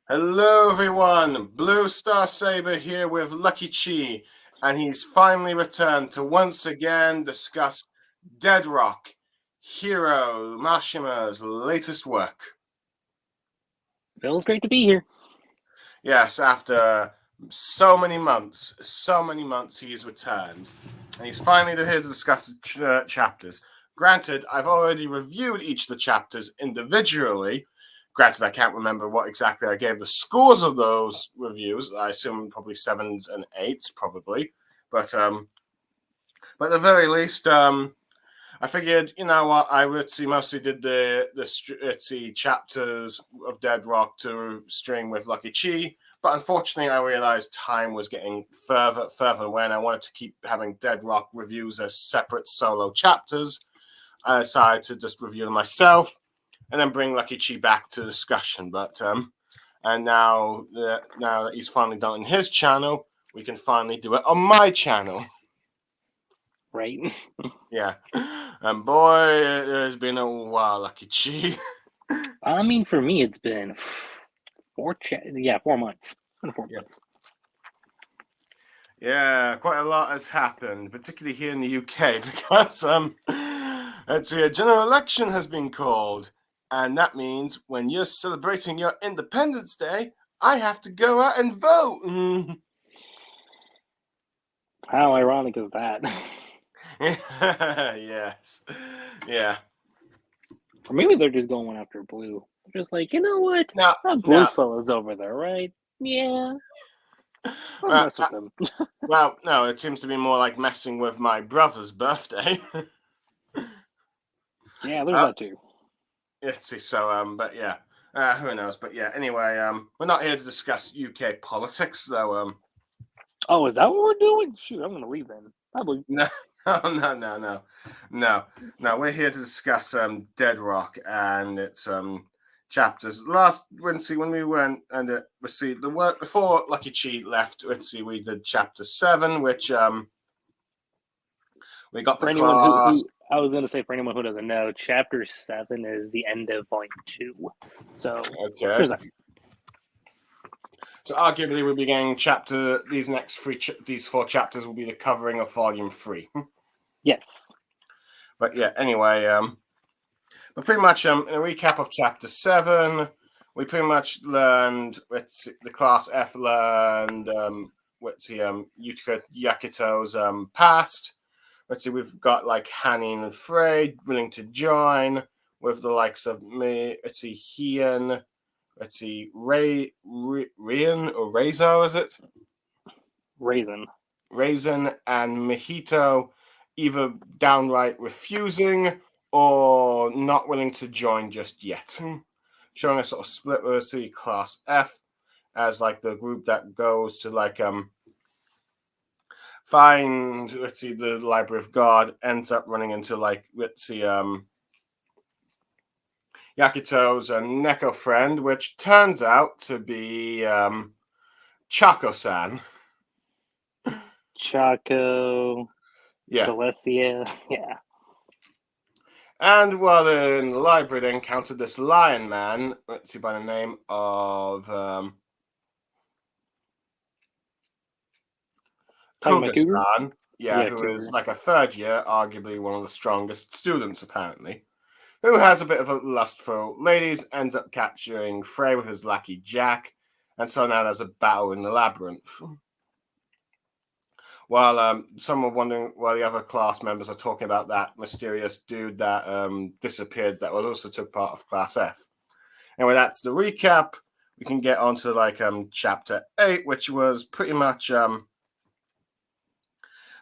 Hello, everyone. Blue Star Saber here with Lucky Chi, and he's finally returned to once again discuss Dead Rock, Hiro Mashima's latest work. Feels great to be here. Yes, after so many months, he's returned, and he's finally here to discuss the chapters. Granted, I've already reviewed each of the chapters individually. Granted, I can't remember what exactly I gave the scores of those reviews. I assume probably 7s and 8s, probably. But at the very least, I figured, you know what, I would see mostly did the chapters of Dead Rock to string with Lucky Chi, but unfortunately, I realized time was getting further away, and I wanted to keep having Dead Rock reviews as separate solo chapters. I decided to just review them myself, and then bring Lucky Chi back to discussion. But and now that he's finally done in his channel, we can finally do it on my channel. Right. Yeah, and boy, it has been a while, Lucky Chi. I mean, for me, it's been 4 months. 4 Yeah. months. Yeah, quite a lot has happened, particularly here in the UK, because let's see, a general election has been called, and that means when you're celebrating your Independence Day, I have to go out and vote. How ironic is that? Yes, yeah. Or maybe they're just going after Blue. They're just like, you know what? Now, That Blue now, fellow's over there, right? Yeah, I'll well, mess with him. well, no, it seems to be more like messing with my brother's birthday. Yeah, there's uh, that too. let's see. So, but yeah, who knows? But yeah, anyway, we're not here to discuss UK politics, though. Oh, is that what we're doing? Shoot, I'm gonna leave then. Probably. No, no. We're here to discuss Dead Rock and its chapters. Last when we went and let's see the work before Lucky Chi left. Let's see, we did chapter 7, which we got the For anyone class. who I was gonna say, for anyone who doesn't know, Chapter 7 is the end of Volume 2. So Okay. there's that. So arguably, we'll be getting these 4 chapters will be the covering of Volume 3. Yes. But yeah, anyway, but pretty much in a recap of chapter 7, we pretty much learned the class F learned Utica Yakito's past. Let's see, we've got like Hanin and Frey willing to join with the likes of me. Let's see, Hian. Let's see, Raisin or Reizo, is it? Raisin and Mojito either downright refusing or not willing to join just yet. Showing a sort of split with the class F as like the group that goes to like find the Library of God, ends up running into like Yakito's Neko friend, which turns out to be Chaco-san. Chaco, Yeah. Celestia, yeah. And while they're in the library, they encountered this lion man, let's see, by the name of Koga-san. Yeah, Yeah, who Cougar. is like a 3rd year, arguably one of the strongest students, apparently, who has a bit of a lust for ladies, ends up capturing Frey with his lackey Jack, and so now there's a battle in the labyrinth. While some are wondering why the other class members are talking about that mysterious dude that disappeared that also took part of Class F. Anyway, that's the recap. We can get on to like chapter 8, which was pretty much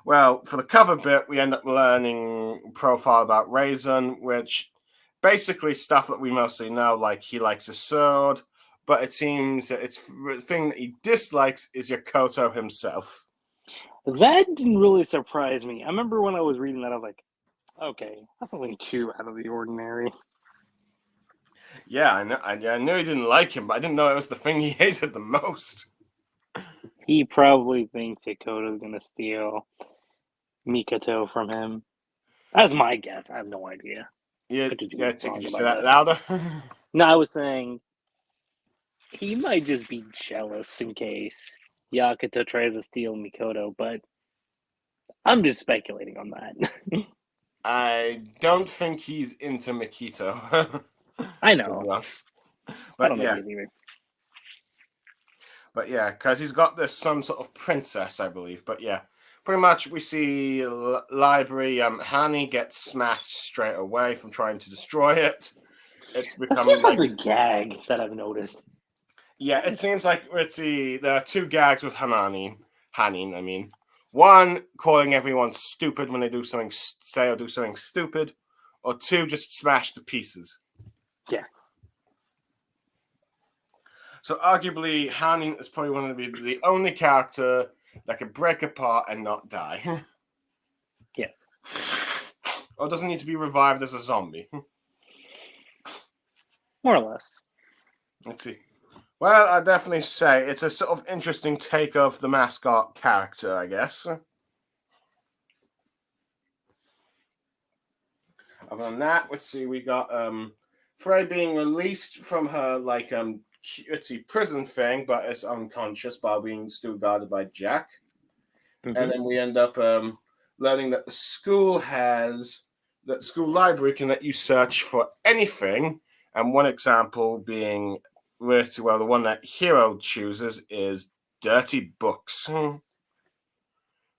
well, for the cover bit, we end up learning profile about Raisin, which basically stuff that we mostly know, like he likes a sword, but it seems that the thing that he dislikes is Yokoto himself. That didn't really surprise me. I remember when I was reading that, I was like, okay, that's nothing too out of the ordinary. Yeah, I knew he didn't like him, but I didn't know it was the thing he hated the most. He probably thinks Yakota's gonna steal Mikoto from him. That's my guess. I have no idea. Yeah, Could you could you say that louder? No, I was saying he might just be jealous in case Yakuto tries to steal Mikoto, but I'm just speculating on that. I don't think he's into Mikito. I To be know. honest. I But don't think yeah, he is either. because he's got this some sort of princess, I believe. But yeah, pretty much we see library. Hani gets smashed straight away from trying to destroy it. It's That become seems like like the gag that I've noticed. yeah, it seems like there are two gags with Hanin, I mean. One, calling everyone stupid when they do something, say or do something stupid, or two, just smash to pieces. Yeah. So arguably, Hanin is probably one of the only character that can break apart and not die. Yes. Or doesn't need to be revived as a zombie. More or less. Let's see. Well, I'd definitely say it's a sort of interesting take of the mascot character, I guess. Other than that, let's see, we got Frey being released from her let's see, prison thing, but it's unconscious while being still guarded by Jack. And then we end up learning that the school library can let you search for anything. And one example being the one that Hero chooses is dirty books,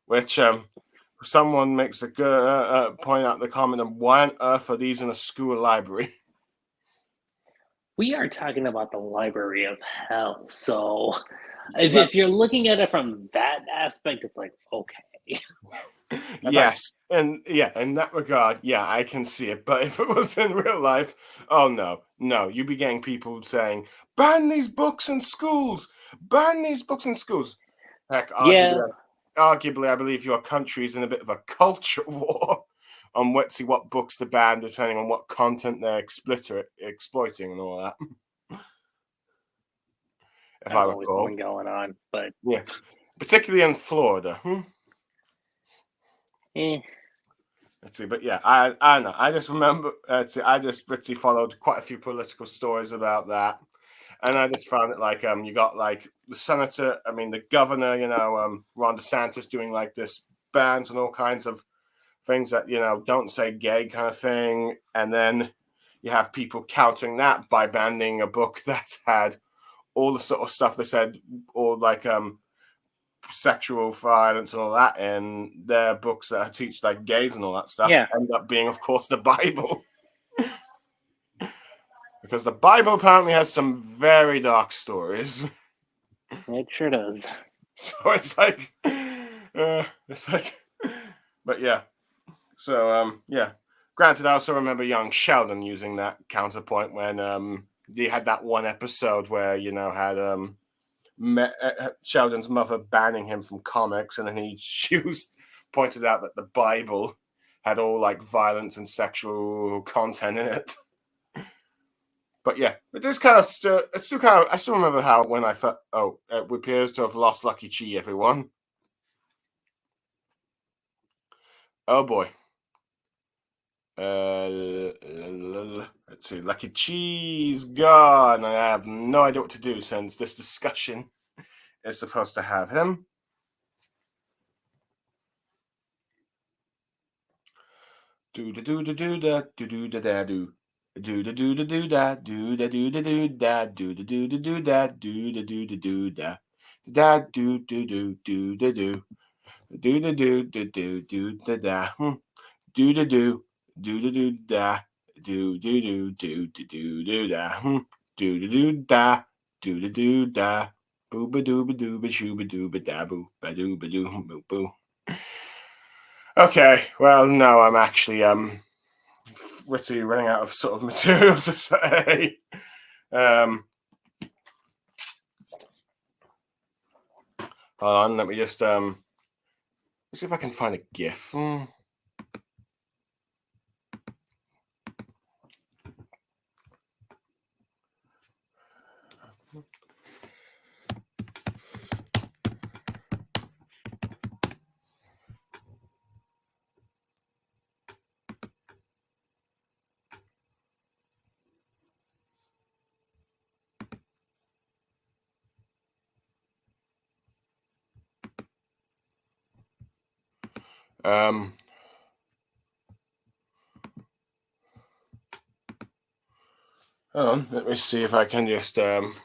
which someone makes a good point out in the comment of why on earth are these in a school library? We are talking about the Library of Hell, so Well, if you're looking at it from that aspect, it's like, okay. yes, and yeah, in that regard, yeah, I can see it. But if it was in real life, oh no, you'd be getting people saying, "Ban these books in schools! Ban these books in schools!" Heck, Yeah, arguably, I believe your country's in a bit of a culture war on what books to ban, depending on what content they're exploiting and all that. If I there's always recall, something going on, but yeah, particularly in Florida. eh. Let's see, but yeah, I know. I just remember. I just literally followed quite a few political stories about that, and I just found it like you got like the senator, I mean the governor, Ron DeSantis doing like this bans and all kinds of things that don't say gay kind of thing, and then you have people countering that by banning a book that had all the sort of stuff they said, or like sexual violence and all that in their books that teach like gays and all that stuff Yeah. end up being, of course, the Bible. Because the Bible apparently has some very dark stories. It sure does. So but yeah. So, yeah. Granted, I also remember young Sheldon using that counterpoint when he had that one episode where, had Sheldon's mother banning him from comics, and then he pointed out that the Bible had all like violence and sexual content in it. But yeah, it is kind of it's still kind of. I still remember how when I felt it appears to have lost Lucky Chi. Everyone, oh boy. Let's see. Lucky Chi's gone. I have no idea what to do since this discussion is supposed to have him. Do da do da do da do da da do. Do da do da do da do da do da do da do da do da do da do da do da do da da do do do do da do do da do da do do da da do da do da do da do do do do do do da do da do da do da do da boo ba doo ba doo ba shoo ba doo ba da boo ba doo boo boo. Okay, well no, I'm actually witty running out of sort of material to say. Hold on, let me just let's see if I can find a GIF. Hold on, let me see if I can just hold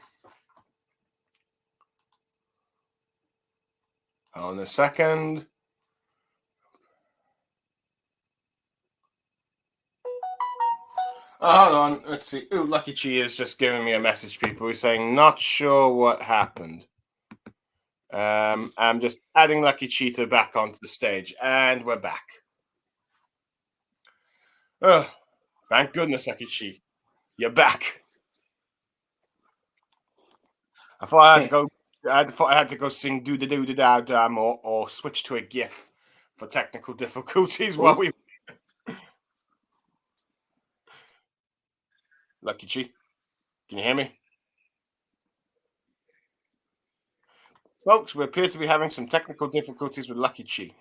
on a second. Hold on, let's see. Ooh, Lucky Chi is just giving me a message, people. He's saying, not sure what happened. I'm just adding Lucky Cheetah back onto the stage, and we're back. Oh, thank goodness, Lucky Chi. You're back. I thought I had to go. I had to go sing do da do da da or switch to a GIF for technical difficulties while we. Lucky Chi, can you hear me? Folks, we appear to be having some technical difficulties with Lucky Chi.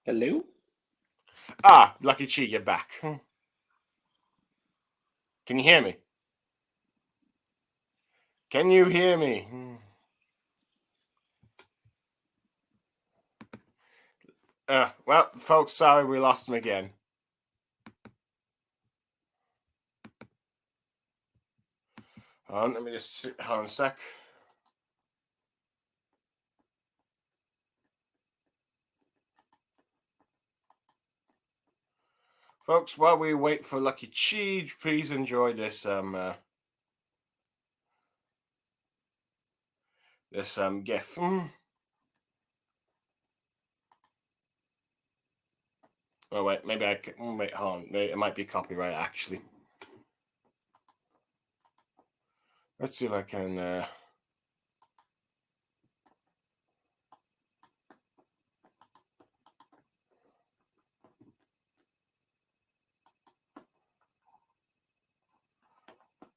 Hello? Ah, Lucky Chi, you're back. Can you hear me? Can you hear me? Well, folks, sorry we lost him again. Hold on, let me just hold on a sec. Folks, while we wait for Lucky Chi, please enjoy this GIF. Oh wait, maybe I can wait. Hold on, maybe it might be copyright actually. Let's see if I can. Let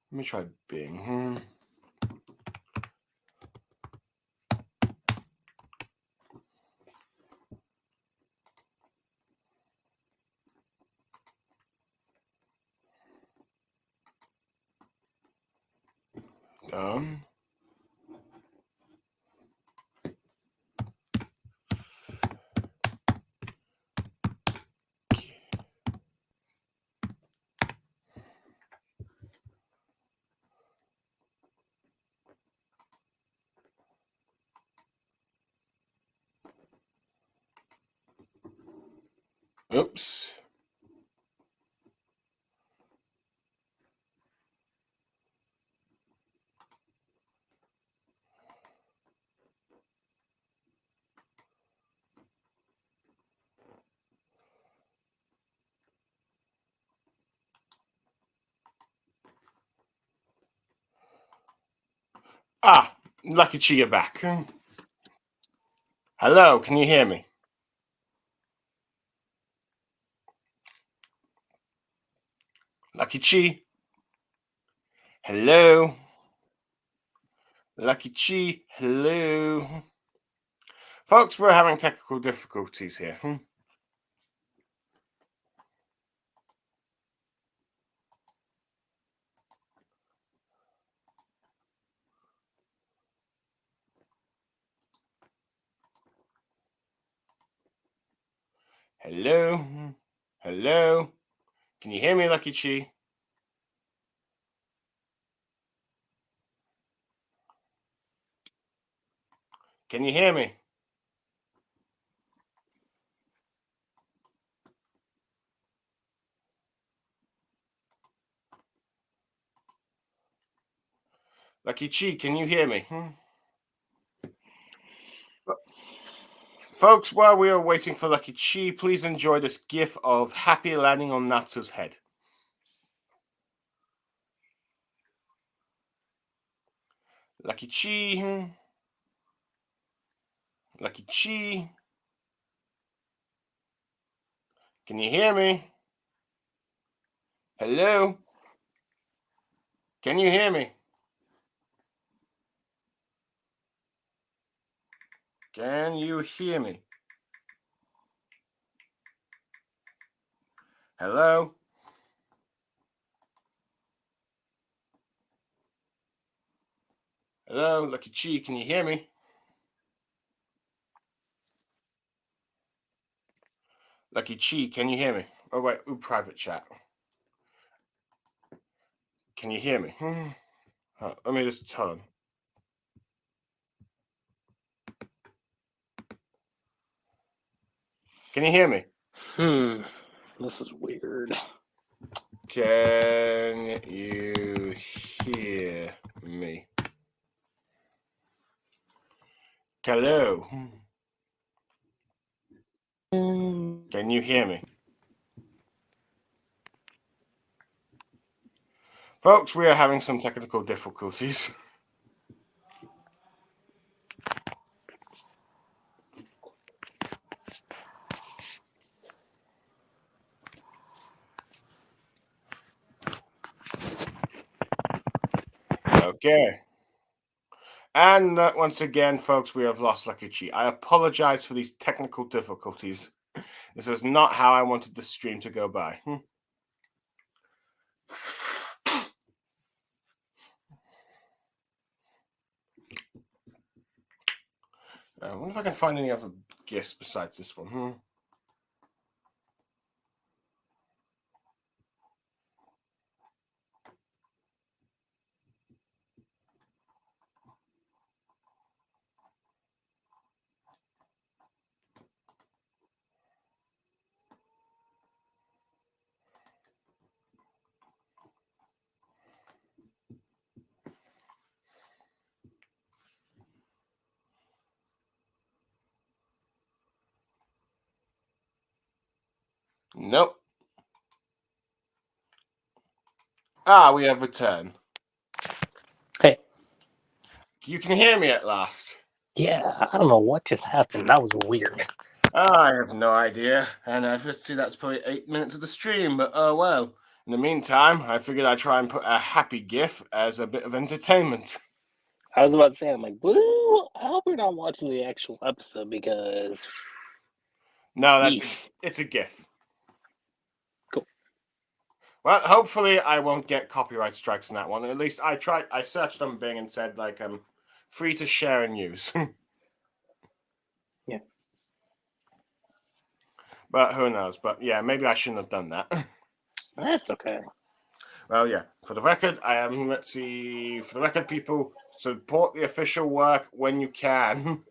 me try Bing. Done. Oops. Ah, Lucky Chi, you're back. Hello, can you hear me? Lucky Chi. Hello. Lucky Chi. Hello. Folks, we're having technical difficulties here. Hello. Hello. Can you hear me, Lucky Chi? Can you hear me? Lucky Chi, can you hear me? Folks, while we are waiting for Lucky Chi, please enjoy this GIF of Happy landing on Natsu's head. Lucky Chi. Lucky Chi. Can you hear me? Hello? Can you hear me? Can you hear me? Hello? Hello, Lucky Chi, can you hear me? Lucky Chi, can you hear me? Oh wait, private chat. Can you hear me? Let me just hold on. Can you hear me? This is weird. Can you hear me? Hello. Can you hear me? Folks, we are having some technical difficulties. Okay. And once again, folks, we have lost Lucky Chi. I apologize for these technical difficulties. This is not how I wanted the stream to go by. I wonder if I can find any other gifts besides this one. Nope. We have returned. Hey. You can hear me at last. Yeah, I don't know what just happened. That was weird. I have no idea. And let's see, that's probably 8 minutes of the stream, but oh well. In the meantime, I figured I'd try and put a happy GIF as a bit of entertainment. I was about to say, I'm like, woo! I hope you're not watching the actual episode because. No, it's a GIF. Cool. Well, hopefully I won't get copyright strikes in that one. At least I searched on Bing and said like free to share and use. Yeah. But who knows? But yeah, maybe I shouldn't have done that. That's okay. Well, yeah. For the record, I am. Let's see. For the record, people, support the official work when you can.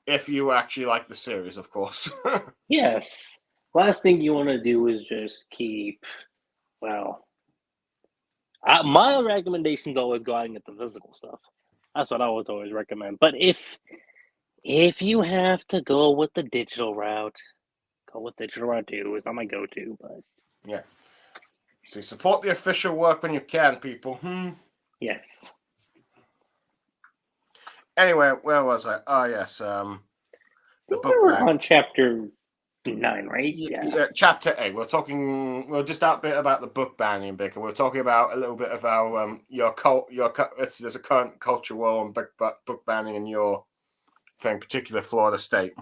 If you actually like the series, of course. Yes. Last thing you want to do is just keep. Well, my recommendation's always go out and get the physical stuff. That's what I would always recommend. But if you have to go with the digital route, go with digital route too. It's not my go-to, but yeah. So support the official work when you can, people. Yes. Anyway, where was I? Oh yes, the book. We're on chapter 9, right? Yeah. Chapter 8. We're just that bit about the book banning, Bick, and we're talking about a little bit of how there's a current culture war on book banning in your thing, particular Florida state.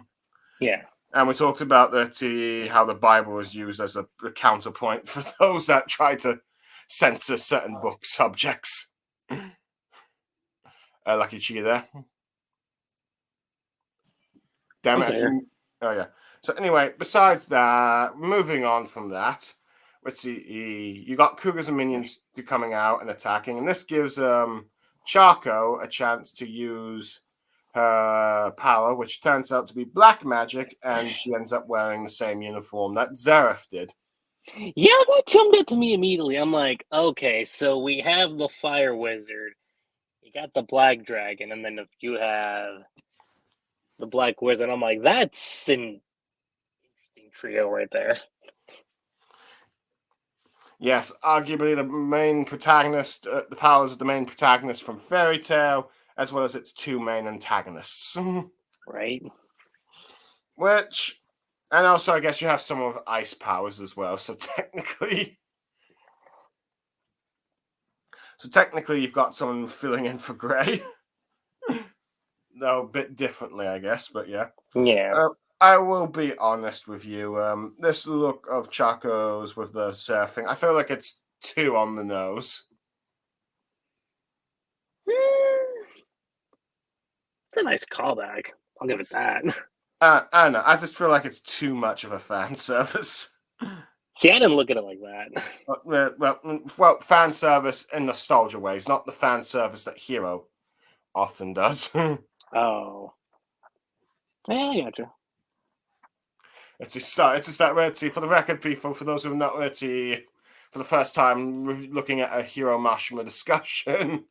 Yeah. And we talked about how the Bible was used as a counterpoint for those that try to censor certain book subjects. Lucky Chi there. Damn it. Oh, yeah. So anyway, besides that, moving on from that, let's see. You got Cougars and minions coming out and attacking, and this gives Charco a chance to use her power, which turns out to be black magic, and she ends up wearing the same uniform that Zareth did. Yeah, that jumped out to me immediately. I'm like, okay, so we have the fire wizard, you got the black dragon, and then if you have the black wizard, I'm like, that's an interesting trio right there. Yes, arguably the main protagonist, the powers of the main protagonist from Fairy Tail, as well as its two main antagonists. Right. And also I guess you have some of ice powers as well, so technically you've got someone filling in for Grey. No, a bit differently, I guess, but yeah. Yeah. I will be honest with you. This look of Chaco's with the surfing, I feel like it's too on the nose. It's a nice callback. I'll give it that. I don't know. I just feel like it's too much of a fan service. See, I didn't look at it like that. Well, fan service in nostalgia ways, not the fan service that Hero often does. Oh. Yeah, I gotcha. It's just that Rarity, for the record, people, for those who are not Rarity, for the first time looking at a Hiro Mashima discussion,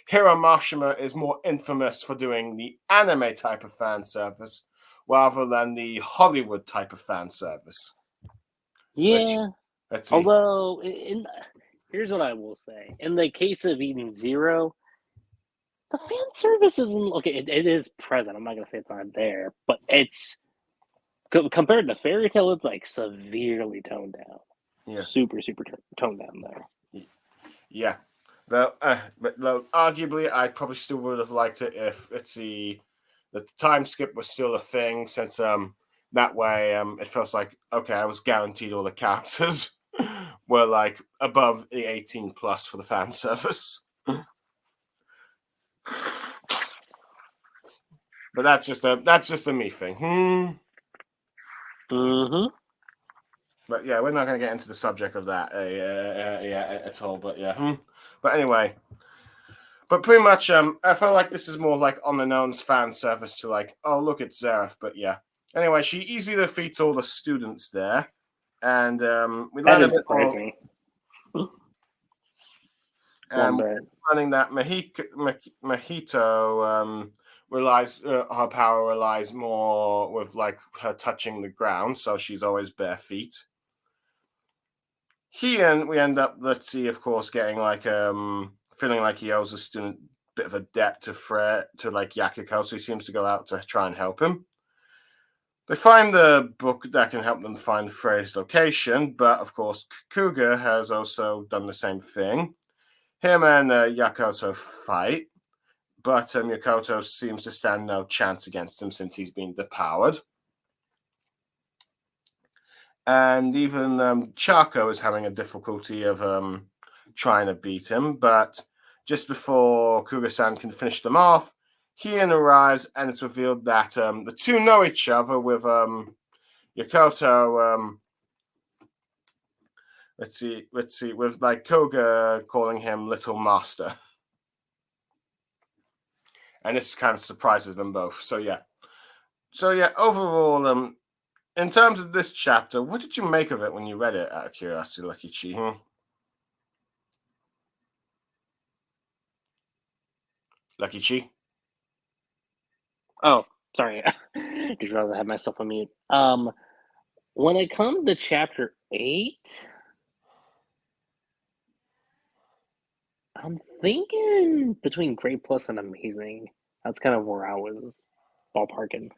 Hiro Mashima is more infamous for doing the anime type of fan service rather than the Hollywood type of fan service. Which, Yeah. let's see. Although, here's what I will say. In the case of Eden Zero, the fan service isn't okay. It is present. I'm not gonna say it's not there, but it's compared to Fairy Tail, it's like severely toned down. Yeah. Super toned down there. Yeah. But arguably, I probably still would have liked it if the time skip was still a thing, since that way it feels like, okay, I was guaranteed all the characters were like above the 18 plus for the fan service. But that's just a me thing. Mm-hmm. But yeah, we're not going to get into the subject of that at all. But yeah. But anyway, but pretty much, I felt like this is more like on the knowns fan service to like, oh look, it's Zeref. But yeah. Anyway, she easily defeats all the students there, and we That learn a didn't bit surprise more. me. Learning that Mahito relies her power relies more with like her touching the ground, so she's always bare feet. We end up, let's see, of course, getting like feeling like he owes a student a bit of a debt to like Yakuko, so he seems to go out to try and help him. They find the book that can help them find Frey's location, but of course Kuga has also done the same thing. Him and Yakoto fight, but Yakoto seems to stand no chance against him since he's been depowered. And even Chaco is having a difficulty of trying to beat him, but just before Kuga-san can finish them off, Heian arrives, and it's revealed that the two know each other, with Yakoto. Let's see, with like Koga calling him Little Master. And this kind of surprises them both. So yeah, overall, in terms of this chapter, what did you make of it when you read it, out of curiosity, Lucky Chi? Lucky Chi? Oh, sorry. Just rather have myself on mute. When it comes to chapter 8, I'm thinking between Great Plus and Amazing. That's kind of where I was ballparking.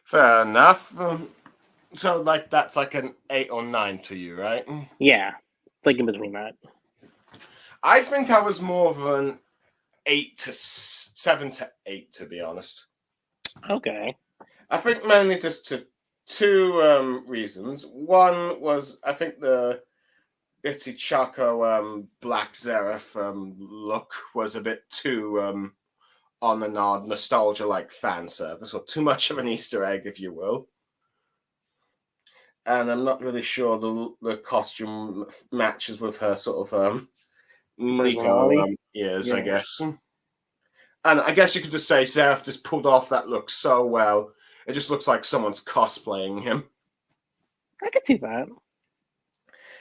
Fair enough. So, like, that's like an 8 or 9 to you, right? Yeah, it's like in between that. I think I was more of an 7 to 8, to be honest. Okay. I think mainly just to two reasons. One was, I think the Itzy Chaco Black Zeref look was a bit too on the nod, nostalgia like fan service, or too much of an Easter egg, if you will. And I'm not really sure the costume matches with her sort of Nico ears, I guess. And I guess you could just say Zeref just pulled off that look so well. It just looks like someone's cosplaying him. I could see that.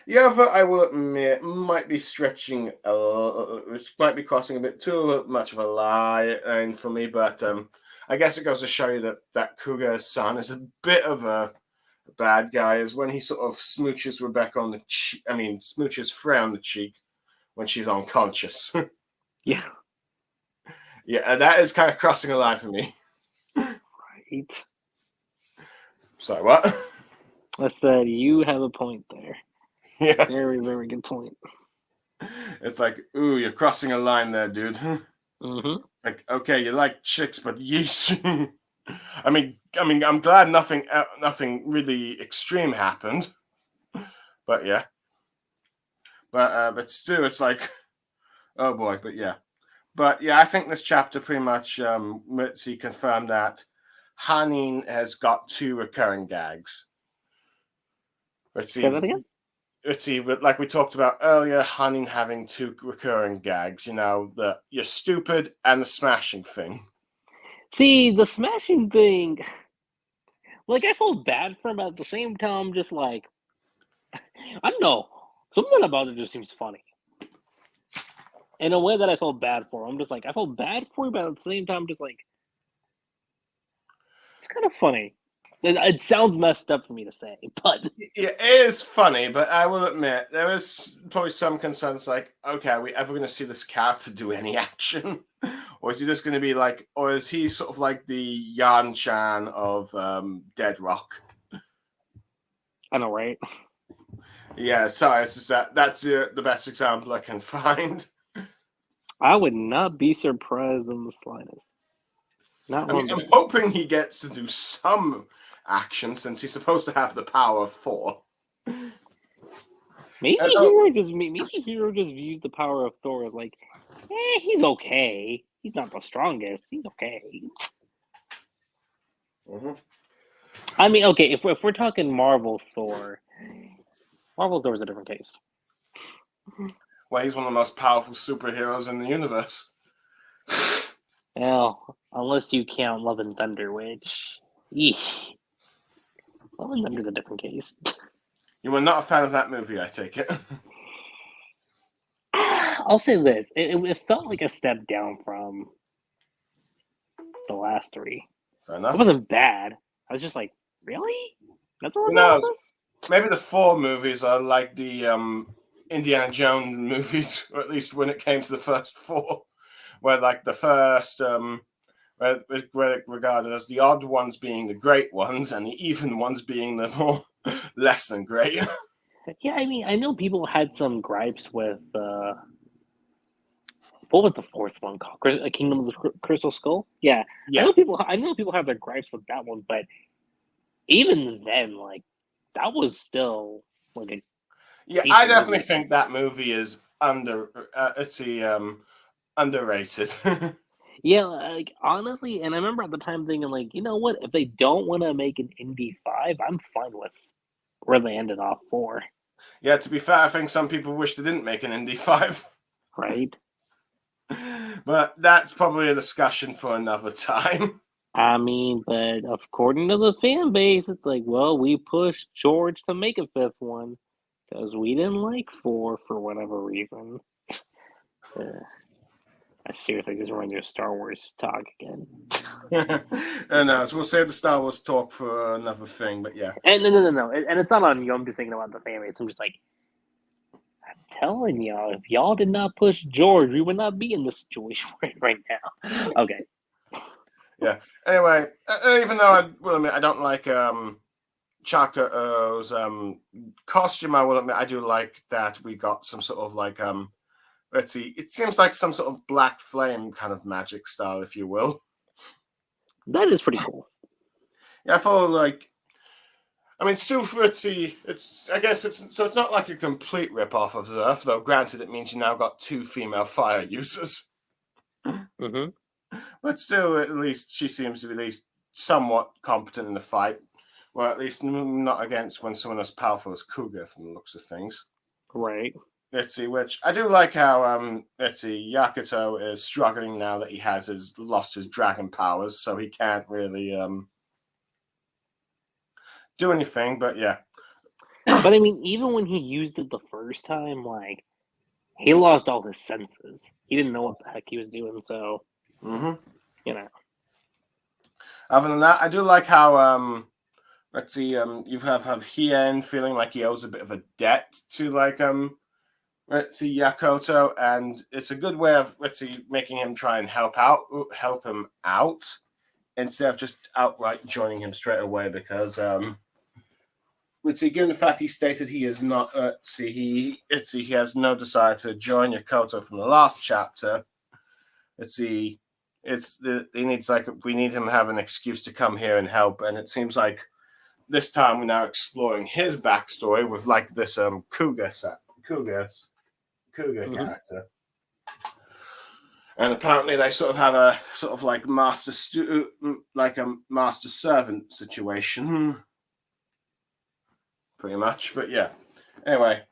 The other, I will admit, might be stretching, might be crossing a bit too much of a line for me, but I guess it goes to show you that Kuga-san is a bit of a bad guy, is when he sort of smooches Rebecca on the cheek, smooches Frey on the cheek when she's unconscious. Yeah. Yeah, that is kind of crossing a line for me. Right. Sorry, what? I said you have a point there. Yeah. Very, very good point. It's like, ooh, you're crossing a line there, dude. Mm-hmm. Like, okay, you like chicks, but yeesh. I mean, I'm glad nothing really extreme happened. But yeah. But still, it's like, oh boy. But yeah. But yeah, I think this chapter pretty much Mitzi confirmed that Hanin has got 2 recurring gags. Say that again? Let's see, but like we talked about earlier, Hanin having 2 recurring gags, the you're stupid and the smashing thing. See, the smashing thing, like, I felt bad for him, but at the same time, just like, I don't know, something about it just seems funny. In a way that I felt bad for him. I'm just like, I felt bad for him, but at the same time, just like, it's kind of funny. It sounds messed up for me to say, but It is funny, but I will admit there is probably some concerns. Like, okay, are we ever going to see this character do any action, or is he just going to be like, or is he sort of like the Yan Chan of Dead Rock? I know, right? Yeah, sorry, it's just that's the best example I can find. I would not be surprised in the slightest. Not one I'm bit. hoping he gets to do some action since he's supposed to have the power of 4. Maybe So- Hero just views the power of Thor as like, he's okay. He's not the strongest. He's okay. Mm-hmm. I mean, okay, if we're talking Marvel Thor is a different case. Well, he's one of the most powerful superheroes in the universe. Well, unless you count Love and Thunder, which, eesh. Love and Thunder's a different case. You were not a fan of that movie, I take it. I'll say this: it felt like a step down from the last 3. Fair It enough. wasn't bad. I was just like, really? That's what we're No, doing with this? maybe the 4 movies are like the Indiana Jones movies, or at least when it came to the first 4, where like the first where regarded as the odd ones being the great ones and the even ones being the more less than great. Yeah, I mean, I know people had some gripes with what was the 4th one called? Kingdom of the Crystal Skull. Yeah, Yeah, I know people have their gripes with that one, but even then, like, that was still like a yeah, decent I definitely movie. think that movie is underrated. Yeah, like, honestly, and I remember at the time thinking, like, you know what? If they don't want to make an Indy 5, I'm fine with where they ended off 4, Yeah, to be fair, I think some people wish they didn't make an Indy 5. right? But that's probably a discussion for another time. I mean, but according to the fan base, it's like, well, we pushed George to make a 5th one because we didn't like 4 for whatever reason. I seriously just want to do a Star Wars talk again. So we'll save the Star Wars talk for another thing, but yeah. And no. And it's not on you. I'm just thinking about the fan base. I'm just like, I'm telling y'all, if y'all did not push George, we would not be in this situation right now. Okay. Yeah. Anyway, even though I will admit I don't like Chaka's costume, I will admit I do like that we got some sort of like let's see, it seems like some sort of black flame kind of magic style, if you will. That is pretty cool. Yeah, I feel like, I mean, still pretty. It's not like a complete rip-off of Zerf, though. Granted, it means you now got 2 female fire users, Mm-hmm. but still, at least she seems to be at least somewhat competent in the fight, or at least not against when someone as powerful as Cougar, from the looks of things. Right. Let's see, which I do like how Yakuto is struggling now that he lost his dragon powers, so he can't really do anything. But yeah. But I mean, even when he used it the first time, like, he lost all his senses. He didn't know what the heck he was doing, so, you know. Other than that, I do like how you have Hien feeling like he owes a bit of a debt to Yakoto, and it's a good way of making him try and help him out instead of just outright joining him straight away, because given the fact he stated he is not he has no desire to join Yakoto from the last chapter. We need him to have an excuse to come here and help, and it seems like this time we're now exploring his backstory with like this Cougar character. And apparently they sort of have a sort of like like a master servant situation, pretty much. But yeah, anyway.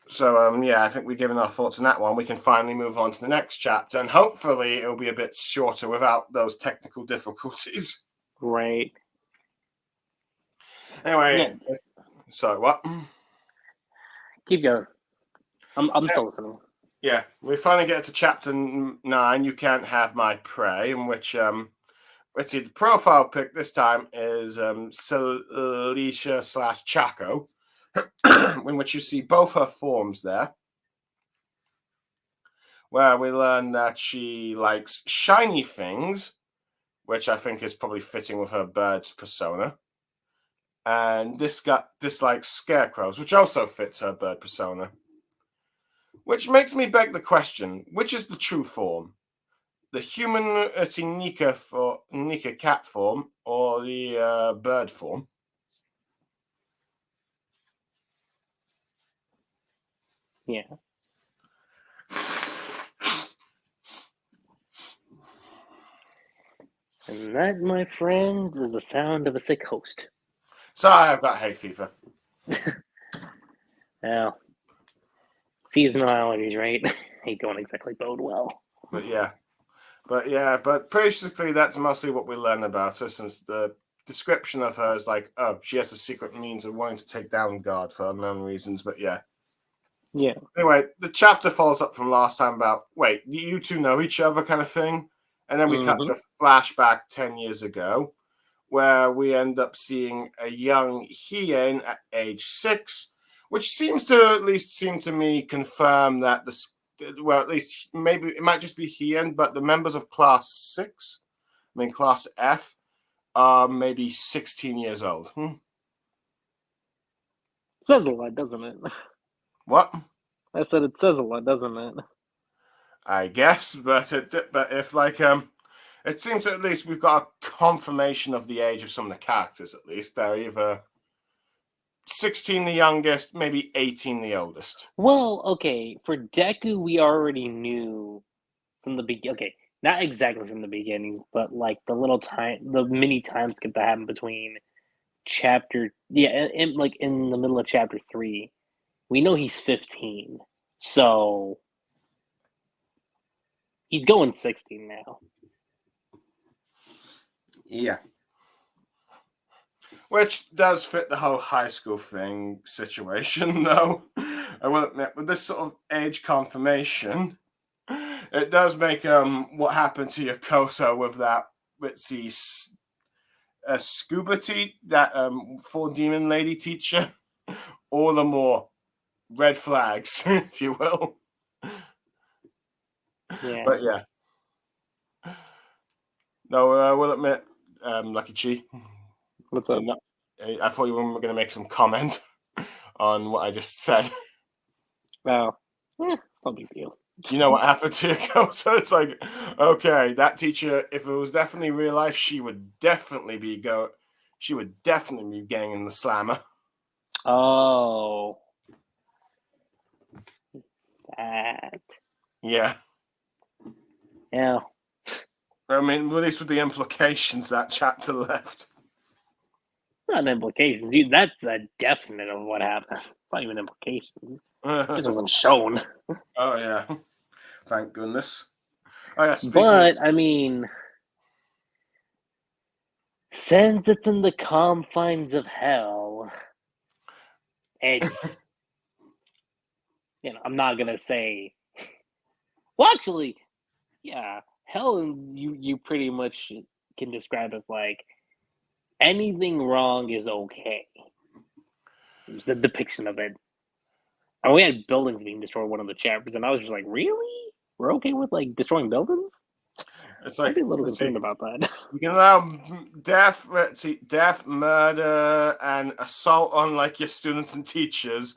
So yeah, I think we've given our thoughts on that one. We can finally move on to the next chapter, and hopefully it'll be a bit shorter without those technical difficulties. Right. Anyway, Yeah. sorry, what? Keep going. I'm still listening. Yeah, we finally get to chapter 9. You can't have my prey, in which let's see, the profile pic this time is Celicia / Chaco, in which you see both her forms there. Where we learn that she likes shiny things, which I think is probably fitting with her bird's persona. And this dislikes scarecrows, which also fits her bird persona. Which makes me beg the question, which is the true form? The human Nika cat form or the bird form? Yeah. And that, my friend, is the sound of a sick host. Sorry, I've got hay fever. Now, seasonal allergies, right? They don't exactly bode well. But basically that's mostly what we learn about her, since the description of her is like, oh, she has a secret means of wanting to take down God for unknown reasons. But yeah. Yeah. Anyway, the chapter follows up from last time about, wait, you two know each other kind of thing? And then we cut to a flashback 10 years ago, where we end up seeing a young Hien at age 6, which seems to me confirm that at least maybe it might just be Hien, but the members of Class 6, Class F, are maybe 16 years old. Says a lot, doesn't it? What? I said it says a lot, doesn't it? I guess, but if it seems at least we've got a confirmation of the age of some of the characters. At least they're either 16 the youngest, maybe 18 the oldest. Well, okay, for Deku, we already knew from the beginning. Okay, not exactly from the beginning, but like the mini time skip that happened between in the middle of chapter 3, we know he's 15, so he's going 16 now. Yeah. Which does fit the whole high school thing situation, though. I will admit, with this sort of age confirmation, it does make what happened to Yokoso with that, let's see, scuba that 4 demon lady teacher, all the more red flags, if you will. Yeah. But yeah. No, I will admit, Lucky Chi. What's up? I thought you were going to make some comment on what I just said. Oh, no big deal. You know what happened to Yokoso? It's like, okay, that teacher, if it was definitely real life, she would definitely be getting in the slammer. Oh. That. Yeah. Yeah. I mean, at least with the implications that chapter left. Not implications. Dude, that's a definite of what happened. It's not even implications. This wasn't shown. Oh, yeah. Thank goodness. Oh, yeah, But, I mean, since it's in the confines of hell, it's, I'm not going to say, well, actually, yeah, hell, you pretty much can describe as like, anything wrong is okay. It's the depiction of it. And we had buildings being destroyed one of the chapters, and I was just like, really? We're okay with like destroying buildings? It's like, I'd be a little concerned about that. You can allow death, murder, and assault on like your students and teachers,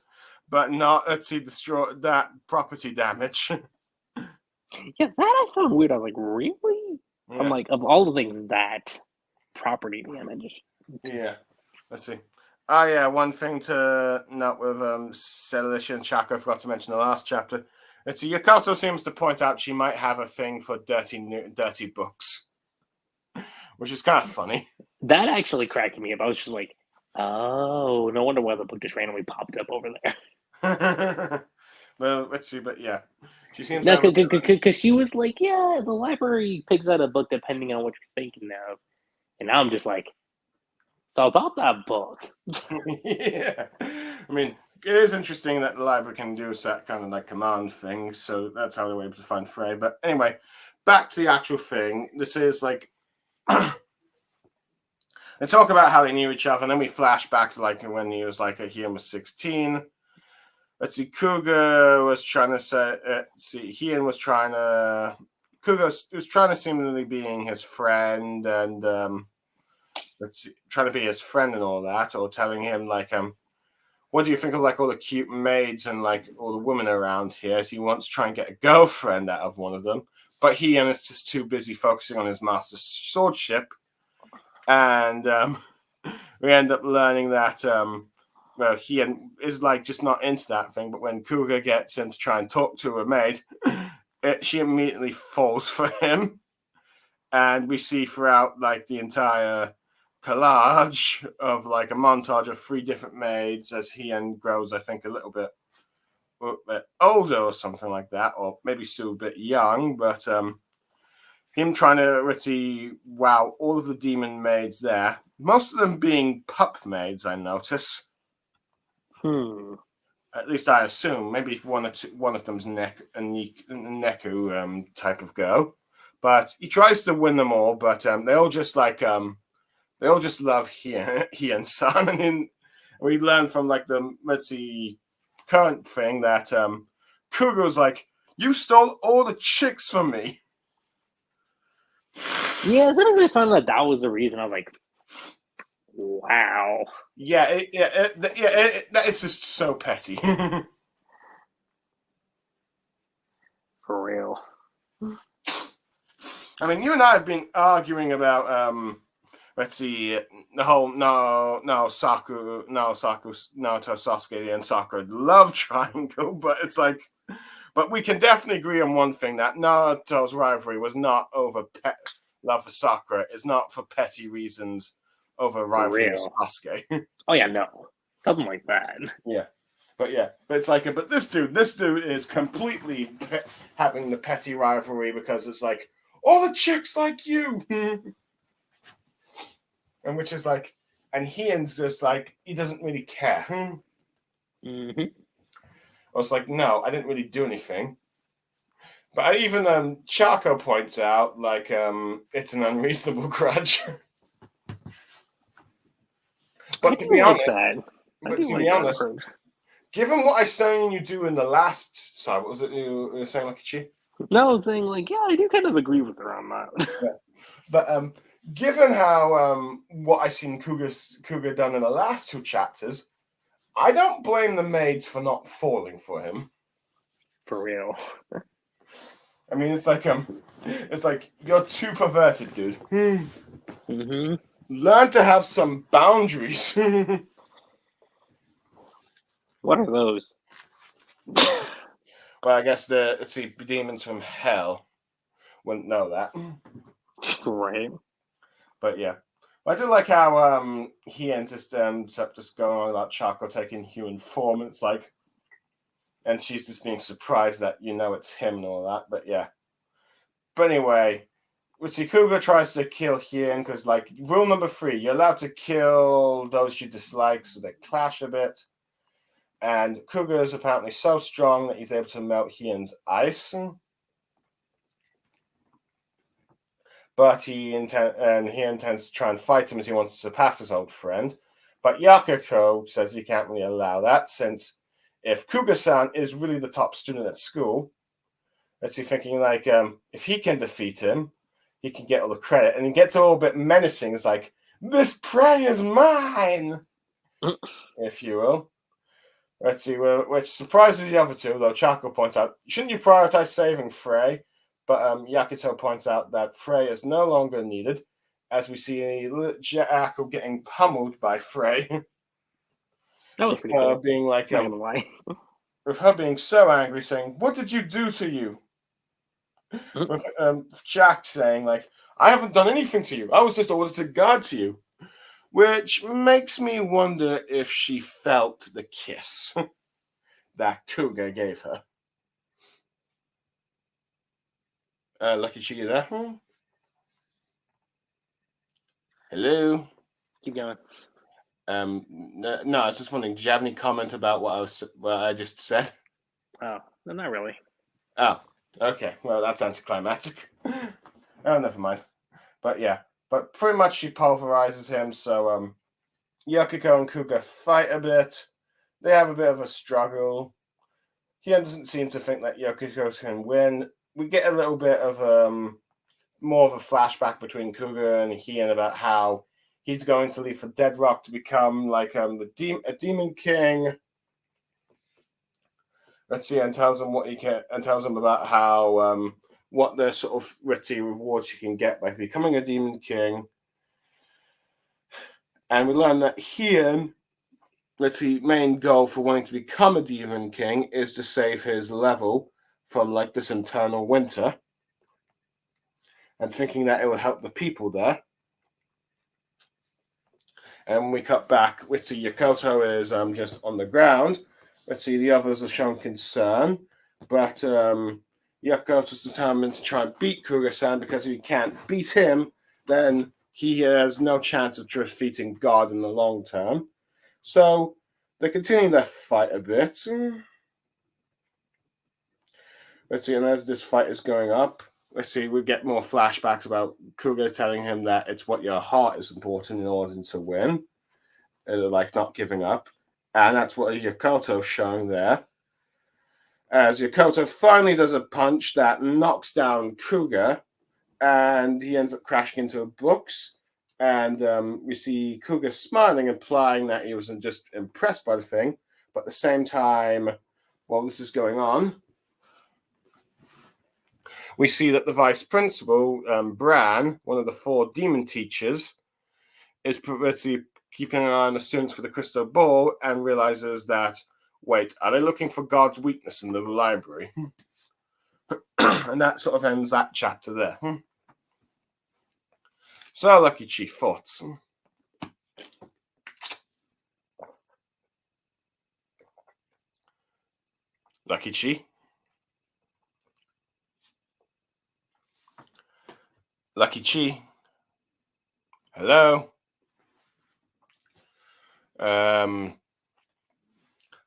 but not destroy that property damage. Yeah, that I found weird. I was like, really? Yeah. I'm like, of all the things, that property damage. Yeah. Let's see. Oh yeah, one thing to note with Celicia and Chaco, I forgot to mention the last chapter. Let's see. Yokota seems to point out she might have a thing for dirty books, which is kind of funny. That actually cracked me up. I was just like, oh, no wonder why the book just randomly popped up over there. Well, let's see. But yeah, she seems No, to have because she was like, yeah, the library picks out a book depending on what you're thinking of. And now I'm just like, so about that book. Yeah. I mean, it is interesting that the library can do that kind of like command thing. So that's how they were able to find Frey. But anyway, back to the actual thing. This is like they talk about how they knew each other, and then we flash back to like when he was like he was 16. Let's see, Cougar was trying to say. Hien was trying to. Cougar was trying to seemingly being his friend, and let's see, trying to be his friend and all that, or telling him like, what do you think of like all the cute maids and like all the women around here? So he wants to try and get a girlfriend out of one of them, but Hien is just too busy focusing on his master's swordship, and we end up learning that. Well, he is like just not into that thing, but when Cougar gets him to try and talk to a maid, she immediately falls for him. And we see throughout like the entire collage of like a montage of 3 different maids as Hien grows, I think, a little bit older or something like that, or maybe still a bit young, but him trying to really wow all of the demon maids there, most of them being pup maids, I notice. At least I assume. Maybe one of them's Neku type of girl, but he tries to win them all. But they all just like they all just love Hien-san, and then we learn from like the current thing that Cougar's like, you stole all the chicks from me. Yeah, as soon as I found out that was the reason, I was like, wow. Yeah, it's just so petty. For real. I mean, you and I have been arguing about the whole Naruto Sasuke and Sakura love triangle, but it's like, but we can definitely agree on one thing, that Naruto's rivalry was not over love for Sakura. It's not for petty reasons over rivalry with Sasuke. Oh yeah, no, something like that. Yeah, but it's like, but this dude is completely having the petty rivalry because it's like all the chicks like you, and which is like, and Hien's just like he doesn't really care. Mm-hmm. I was like, no, I didn't really do anything. But even Chaco points out like it's an unreasonable grudge. But to be honest, given what I saying you do in the last, sorry, what was it you were saying, Lucky Chi? No, I was saying like, yeah, I do kind of agree with her on that. Yeah. But given how what I seen Cougar done in the last 2 chapters, I don't blame the maids for not falling for him. For real. I mean, it's like you're too perverted, dude. Mm-hmm. Learn to have some boundaries. What are those? Well, I guess let's see, demons from hell wouldn't know that. Right. But yeah. I do like how he and just going on about Chaco taking human form, and it's like, and she's just being surprised that it's him and all that. But yeah. But anyway, Cougar tries to kill Hien because, like, rule number 3, you're allowed to kill those you dislike, so they clash a bit. And Cougar is apparently so strong that he's able to melt Hien's ice. But he intends to try and fight him as he wants to surpass his old friend. But Yakuko says he can't really allow that, since if Cougar-san is really the top student at school, let's see, thinking like, if he can defeat him, he can get all the credit. And he gets a little bit menacing. It's like, this prey is mine, if you will. Let's see, which surprises the other two, though Chaco points out, shouldn't you prioritize saving Frey? But Yakuto points out that Frey is no longer needed, as we see Jackal getting pummeled by Frey. That was pretty cool. Being like, Not gonna lie. with her being so angry, saying, "What did you do to you?" With Jack saying, like, "I haven't done anything to you. I was just ordered to guard to you," which makes me wonder if she felt the kiss that Cougar gave her. Lucky she there. Hello. Keep going. No, I was just wondering. Did you have any comment about what I just said? Oh, no, not really. Oh, okay. Well, that's anticlimactic. Oh, never mind. But yeah, but pretty much she pulverizes him. So Yukiko and Cougar fight a bit. They have a bit of a struggle. He doesn't seem to think that Yukiko can win. We get a little bit of more of a flashback between Cougar and Heian about how he's going to leave for Dead Rock to become like a demon king. Let's see, and tells him what he can, and tells him about how what the sort of witty rewards you can get by becoming a demon king. And we learn that Heian, let's see, main goal for wanting to become a demon king is to save his level from like this internal winter, and thinking that it will help the people there. And when we cut back, we see Yokota is just on the ground. Let's see, the others are showing concern, but Yokota's determined to try and beat Kuga-san, because if he can't beat him, then he has no chance of defeating God in the long term. So they continue their fight a bit. Let's see, and as this fight is going up, let's see, we get more flashbacks about Kuga telling him that it's what your heart is important in order to win. Like not giving up. And that's what Yokoto's showing there. As Yokoto finally does a punch that knocks down Kuga, and he ends up crashing into books. And we see Kuga smiling, implying that he wasn't just impressed by the thing, but at the same time, while this is going on, we see that the vice principal, Bran, one of the 4 demon teachers, is keeping an eye on the students for the crystal ball, and realizes that, wait, are they looking for God's weakness in the library? And that sort of ends that chapter there. So, Lucky Chi, thoughts? Lucky Chi? Lucky Chi? Hello?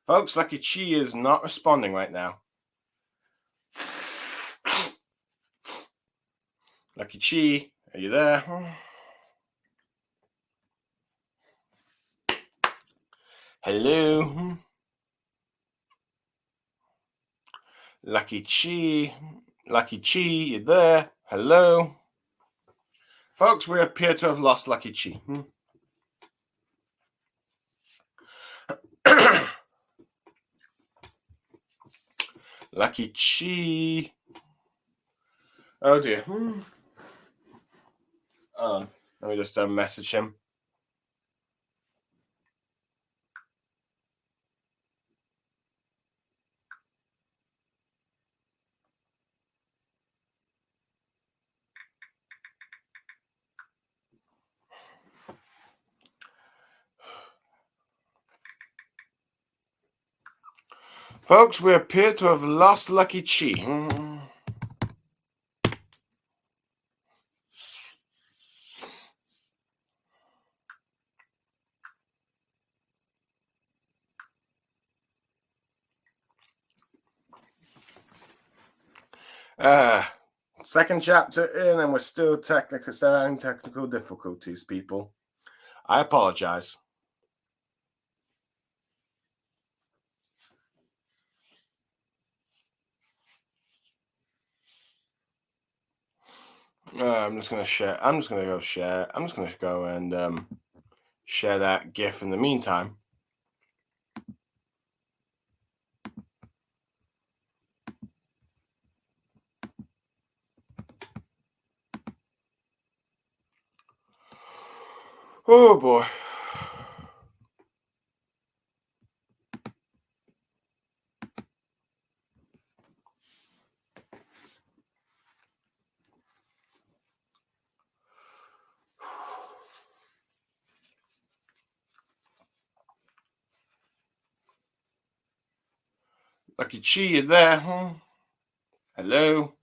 Folks, Lucky Chi is not responding right now. Lucky Chi, are you there? Hello? Lucky Chi? Lucky Chi, you there? Hello? Folks, we appear to have lost Lucky Chi. Lucky Chi. Oh dear. Let me just message him. Folks, we appear to have lost Lucky Chi. Second chapter in, and we're still having technical difficulties, people. I apologize. I'm just gonna share. I'm just gonna go share. I'm just gonna go and share that GIF in the meantime. Oh boy. Lucky Chi, you there? Huh? Hello?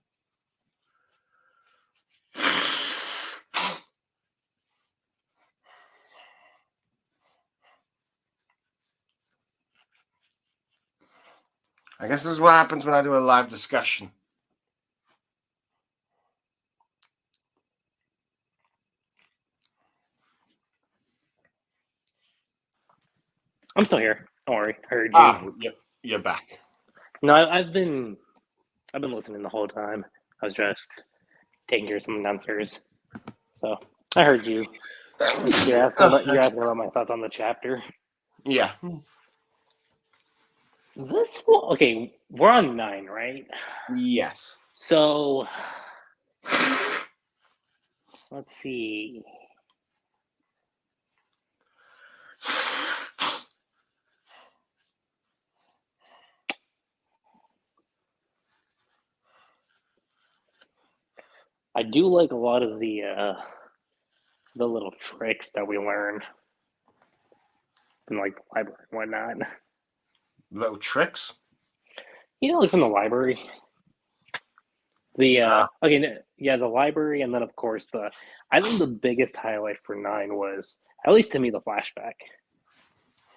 I guess this is what happens when I do a live discussion. I'm still here. Don't worry. I heard you. Yep, you're back. No, I've been listening the whole time. I was just taking care of something downstairs. So I heard you. You're asking about my thoughts on the chapter. Yeah. This one, okay, we're on 9, right? Yes. So let's see. I do like a lot of the little tricks that we learn in like the library and whatnot. Little tricks? Like from the library. The the library, and then of course I think the biggest highlight for 9 was, at least to me, the flashback.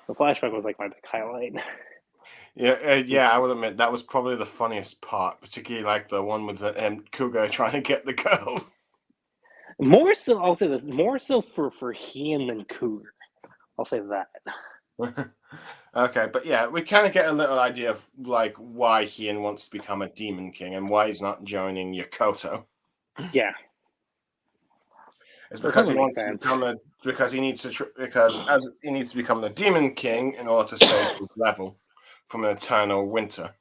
The flashback was like my big highlight. Yeah, I would admit that was probably the funniest part, particularly like the one with Cougar trying to get the girls. More so, I'll say this, more so for Hien than Cougar. I'll say that. Okay, but yeah, we kind of get a little idea of like why Hien wants to become a demon king and why he's not joining Yokoto. Yeah, it's because he wants to become because he needs to he needs to become the demon king in order to save his level from an eternal winter.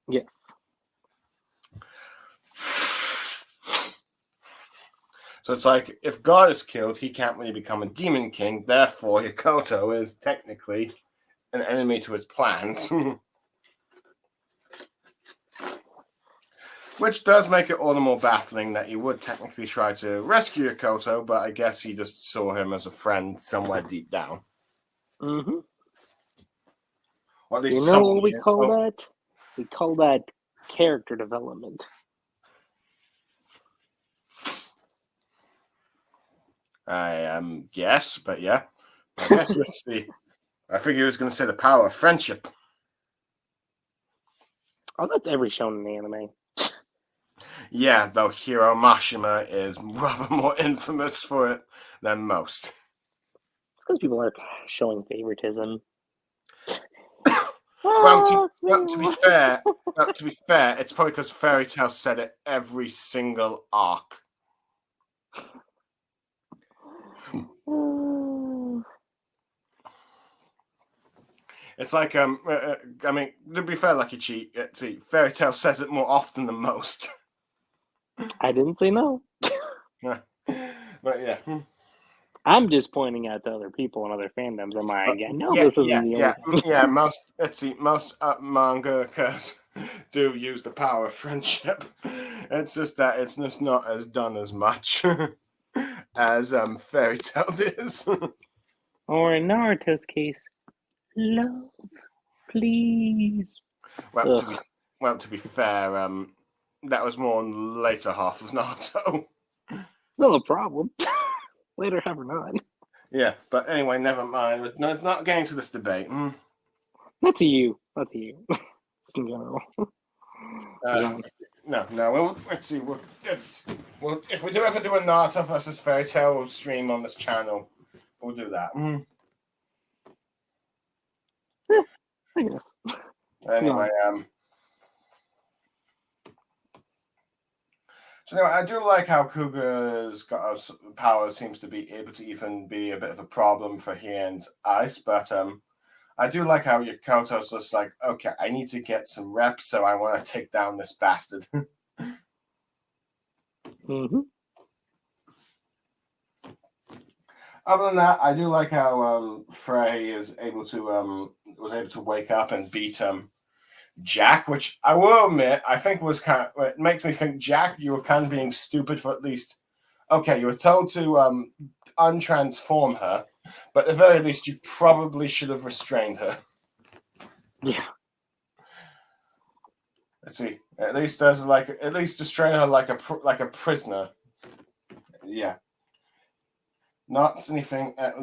Yes. So it's like if God is killed, he can't really become a demon king. Therefore, Yokoto is technically an enemy to his plans. Which does make it all the more baffling that he would technically try to rescue Yokoto, but I guess he just saw him as a friend somewhere deep down. Mm-hmm. Or at least you know what we call that? We call that character development. I guess, but yeah. I guess let's see. I figured he was going to say the power of friendship. Oh, that's every shonen anime. Yeah, though Hiro Mashima is rather more infamous for it than most. It's because people are showing favoritism. Well, to be fair, it's probably because Fairy Tail said it every single arc. It's like I mean, to be fair, Lucky Chi, see, Fairy Tail says it more often than most. I didn't say no. But yeah. I'm just pointing out to other people and other fandoms. Am I again? No, this isn't the only yeah. Most mangakas do use the power of friendship. It's just that it's just not as done as much as Fairy Tail is. Or in Naruto's case, love, please. Well, to be fair, that was more in the later half of Naruto. No problem. Later, have or not. Yeah, but anyway, never mind. No, it's not getting to this debate. Not to you. Not to you. In general. No. Let's see. If we do ever do a Naruto versus Fairy Tail stream on this channel, we'll do that. Yeah, I guess. Anyway, So anyway, I do like how Cougar's power seems to be able to even be a bit of a problem for Hien's ice, but I do like how Yokoto's just like, okay, I need to get some reps, so I want to take down this bastard. Mm-hmm. Other than that, I do like how Frey is able to was able to wake up and beat Jack, which I will admit, I think was it makes me think, Jack, you were kind of being stupid for at least, okay, you were told to untransform her, but at the very least, you probably should have restrained her. Yeah. Let's see. At least destroying her like a prisoner. Yeah. Not anything that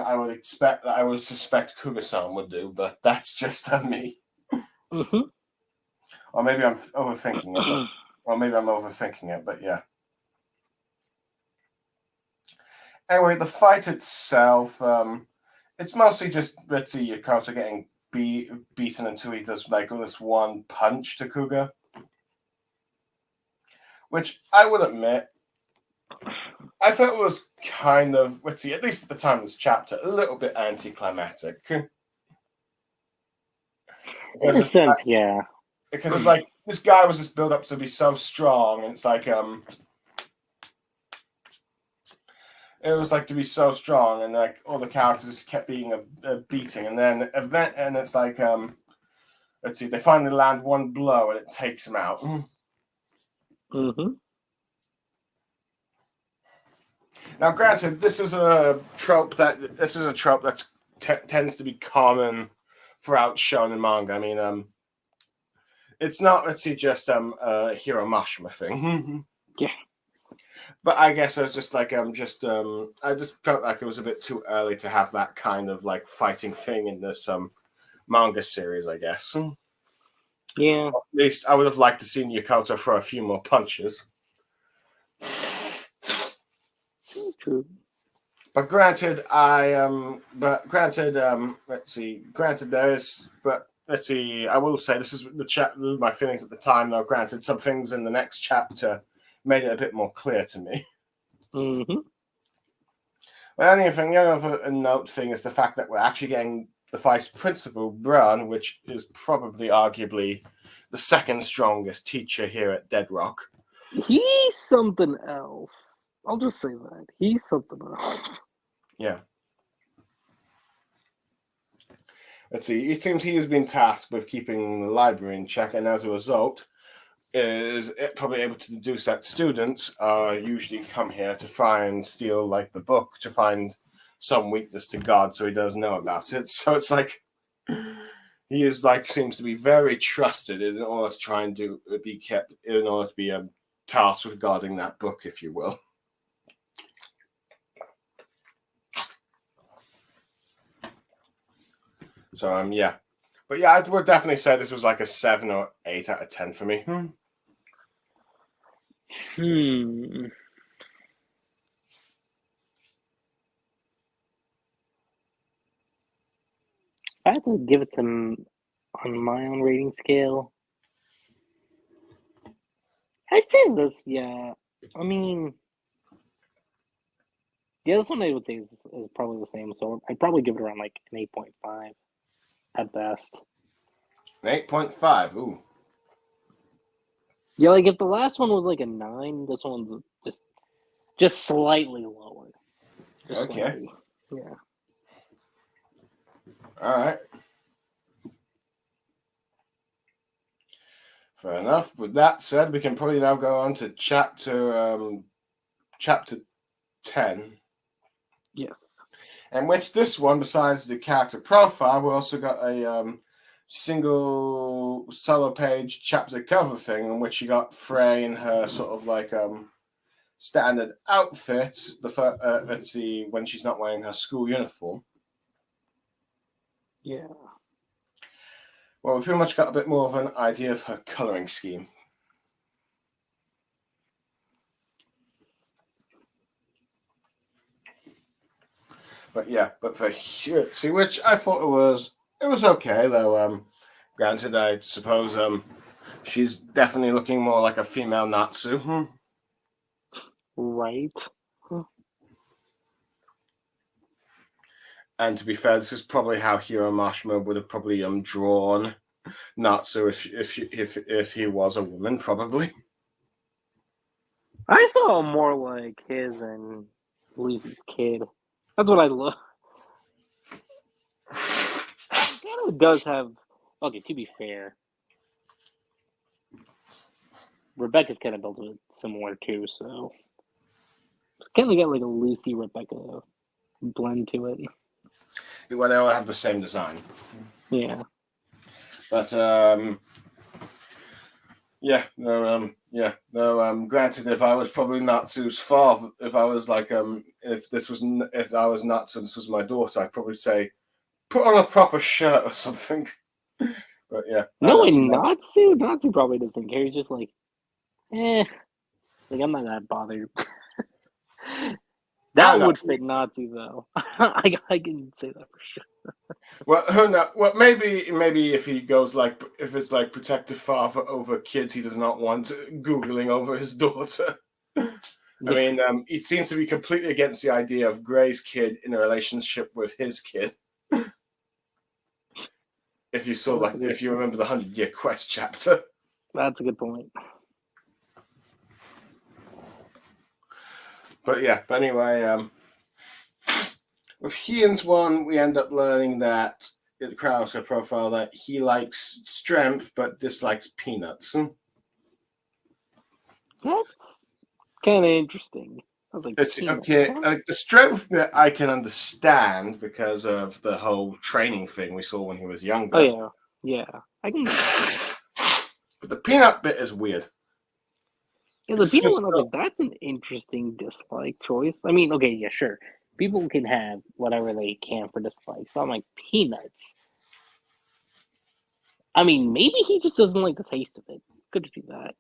I would suspect Kuga-san would do, but that's just me. Mm-hmm. Or maybe I'm overthinking it. But yeah. Anyway, the fight itself, it's mostly just Ritzy Yokota getting beaten until he does like this one punch to Kuga, which I will admit, I thought it was kind of Ritzy, at least at the time of this chapter, a little bit anticlimactic. In a sense, yeah. Because it's like this guy was just built up to be so strong, and it's like it was like to be so strong, and like all the characters kept being a beating, and then and it's like let's see, they finally land one blow, and it takes him out. Mm-hmm. Now, granted, this is a trope that tends to be common throughout shonen manga. I mean, it's not, let's see, just a Hiro Mashima thing. Yeah. But I guess I was just like I just felt like it was a bit too early to have that kind of like fighting thing in this manga series, I guess. Yeah. At least I would have liked to see Yokota throw a few more punches. True. But granted, let's see. Granted, there is. But let's see. I will say this is my feelings at the time. Though, granted, some things in the next chapter made it a bit more clear to me. Mm-hmm. The other note thing is the fact that we're actually getting the vice principal, Bran, which is probably arguably the second strongest teacher here at Dead Rock. He's something else. I'll just say that. He's something else. Yeah. Let's see. It seems he has been tasked with keeping the library in check, and as a result, is probably able to deduce that students usually come here to try and steal like the book to find some weakness to God, so he does know about it. So it's like he is like seems to be very trusted in order to try and be tasked with guarding that book, if you will. So yeah, but yeah, I would definitely say this was like a 7 or 8 out of 10 for me. I have to give it to him on my own rating scale. I'd say this, yeah. I mean, yeah, this one I would say is probably the same. So I'd probably give it around like an 8.5 at best. An 8.5. Ooh. Yeah, like if the last one was like a 9, this one's just slightly lower. Just okay. Slightly. Yeah. All right. Fair enough. With that said, we can probably now go on to chapter 10. Yes. In which this one, besides the character profile, we also got a single solo page chapter cover thing in which you got Frey in her sort of like standard outfit. Let's see, when she's not wearing her school uniform. Yeah. Well, we pretty much got a bit more of an idea of her coloring scheme. But yeah, but for Hirachi, which I thought it was okay, though. Granted, I suppose she's definitely looking more like a female Natsu. Right. And to be fair, this is probably how Hiro Mashima would have probably drawn Natsu if he was a woman, probably. I saw him more like his and Lucy's kid. That's what I love. It does have. Okay, to be fair, Rebecca's kind of built it similar too, so kind of get like a Lucy Rebecca blend to it. Well, they all have the same design. Yeah. But Granted, if I was probably Natsu's father, if I was like, if I was Natsu and this was my daughter, I'd probably say, put on a proper shirt or something. But yeah, I No, don't and know. Natsu probably doesn't care. He's just like, like I'm not that bothered. I That know. would fit Natsu though. I can say that for sure. Well, who knows? Well, maybe if he goes like, if it's like protective father over kids, he does not want googling over his daughter. I Yeah, mean, he seems to be completely against the idea of Gray's kid in a relationship with his kid. If you saw, like, if you remember the 100-Year Quest chapter. that's a good point. But anyway, with Heian's one, we end up learning that in the Krauser profile that he likes strength but dislikes peanuts. That's kind of interesting. I was like, It's peanuts, okay. huh? The strength that I can understand because of the whole training thing we saw when he was younger. Oh yeah, I can. But the peanut bit is weird. Yeah, It the just peanut feels one, I was like, that's an interesting dislike choice. I mean, okay, yeah, sure. People can have whatever they can for dislikes. So I'm like, peanuts. I mean, maybe he just doesn't like the taste of it. Could just be that.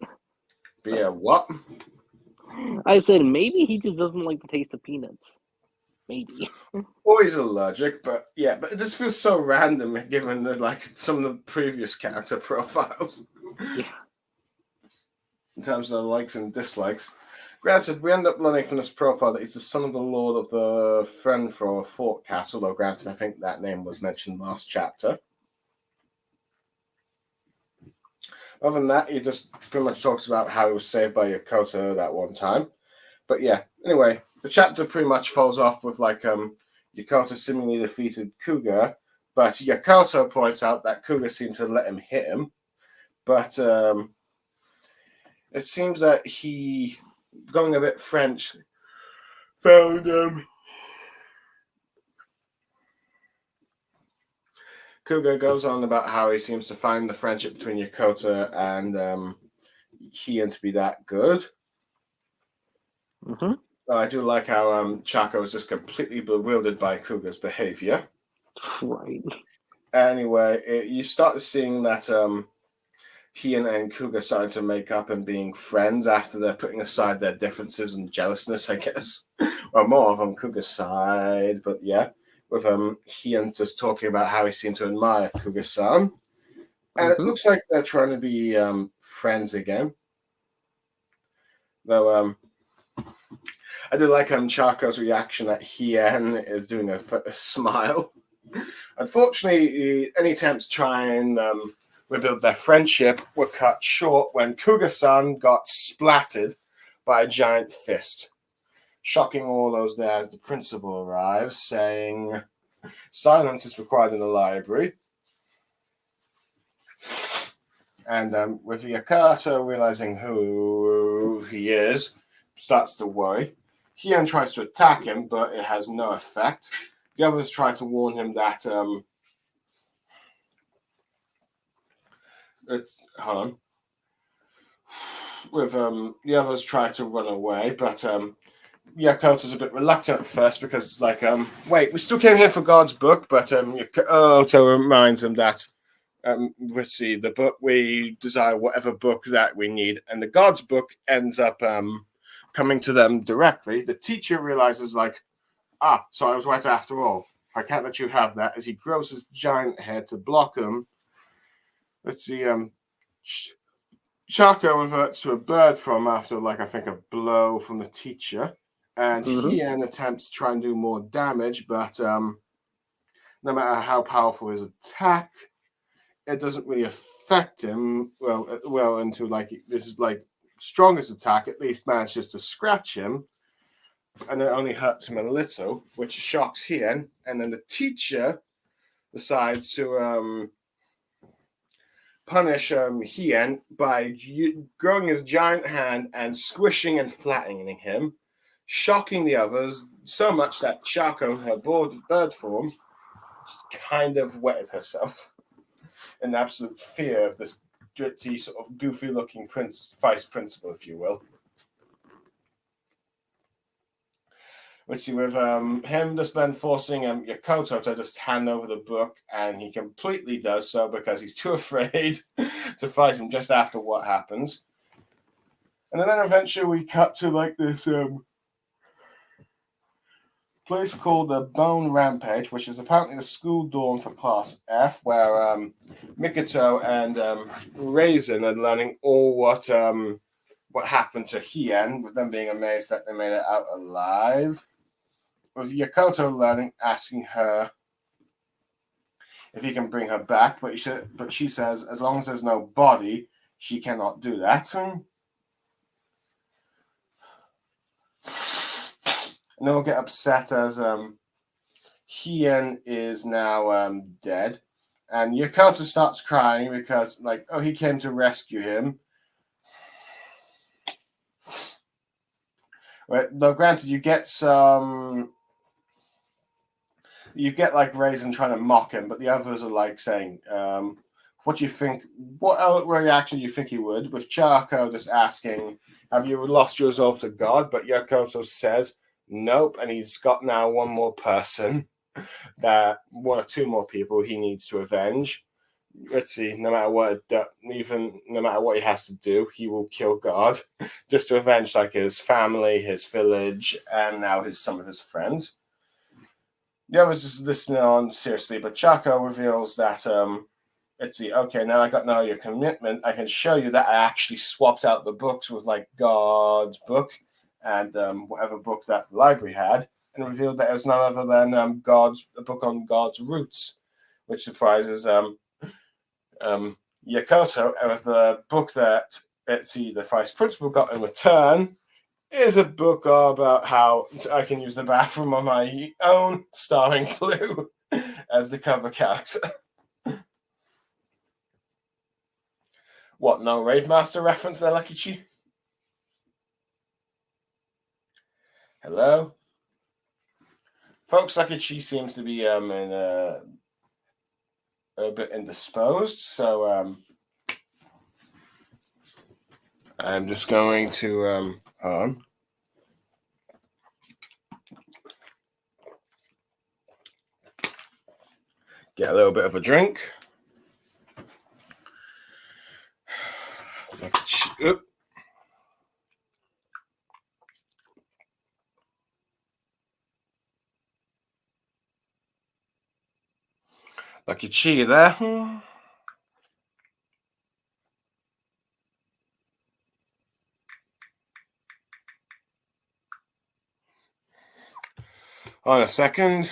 yeah. What? I said maybe he just doesn't like the taste of peanuts. Maybe. Always allergic, but it just feels so random given the like some of the previous character profiles. Yeah. In terms of the likes and dislikes. Granted, we end up learning from this profile that he's the son of the Lord of the Frenfro Fort Castle, though granted, I think that name was mentioned last chapter. Other than that, he just pretty much talks about how he was saved by Yokota that one time. But yeah, anyway, the chapter pretty much follows off with like Yokota seemingly defeated Kuga, but Yokota points out that Kuga seemed to let him hit him. But it seems that he, going a bit French, found Kuga goes on about how he seems to find the friendship between Yokota and Heian to be that good. Mm-hmm. I do like how Chaco is just completely bewildered by Kuga's behavior. Right. Anyway, you start seeing that Heian and Kuga starting to make up and being friends after they're putting aside their differences and jealousness, I guess. Well, more of on Kuga's side, but yeah. With Heian just talking about how he seemed to admire Kuga-san. And it looks like they're trying to be friends again. Though I do like Chaco's reaction that Heian is doing a smile. Unfortunately, any attempts to try and rebuild their friendship were cut short when Kuga-san got splattered by a giant fist. Shocking all those there as the principal arrives, saying silence is required in the library. And with Yokota realizing who he is, starts to worry. Heian tries to attack him, but it has no effect. The others try to warn him that hold on. With the others try to run away, but Yokota's a bit reluctant at first because it's like, wait, we still came here for God's book, but Yokota reminds him that receive the book, we desire whatever book that we need, and the God's book ends up coming to them directly. The teacher realizes, like, so I was right after all. I can't let you have that, as he grows his giant head to block him. Let's see, Chaco reverts to a bird form after, like, I think a blow from the teacher, and Heian attempts to try and do more damage, but no matter how powerful his attack, it doesn't really affect him well into like this is like strongest attack at least manages to scratch him, and it only hurts him a little, which shocks Heian. And then the teacher decides to punish Heian by growing his giant hand and squishing and flattening him, shocking the others so much that Chaco, in her bird form, kind of wetted herself in absolute fear of this ditzy, sort of goofy-looking vice principal, if you will. Which with him just then forcing Yakoto to just hand over the book, and he completely does so because he's too afraid to fight him just after what happens. And then eventually we cut to like this place called the Bone Rampage, which is apparently the school dorm for Class F, where Mikoto and Raisin are learning all what happened to Hien, with them being amazed that they made it out alive. With Yakoto learning, asking her if he can bring her back, but she says as long as there's no body, she cannot do that. And then we'll get upset as Hien is now dead, and Yakoto starts crying because, like, oh, he came to rescue him. Right, though, granted, you get like Raisin trying to mock him, but the others are like saying, what do you think? What reaction do you think he would? With Charco just asking, have you lost your resolve to God? But Yakoto says, nope, and he's got now one more person, that one or two more people he needs to avenge. Let's see, no matter what he has to do, he will kill God just to avenge like his family, his village, and now some of his friends. The others just listening on seriously, but Chaco reveals that okay, now I got now your commitment. I can show you that I actually swapped out the books with like God's book and whatever book that the library had, and revealed that it was none other than a book on God's roots, which surprises Yakoto. And with the book that the vice principal got in return is a book about how I can use the bathroom on my own, starring Blue as the cover character. What, no Rave Master reference there, Lucky Chi? Hello? Folks, Lucky Chi seems to be a bit indisposed, so I'm just going to get a little bit of a drink. Lucky Chi there. On a second.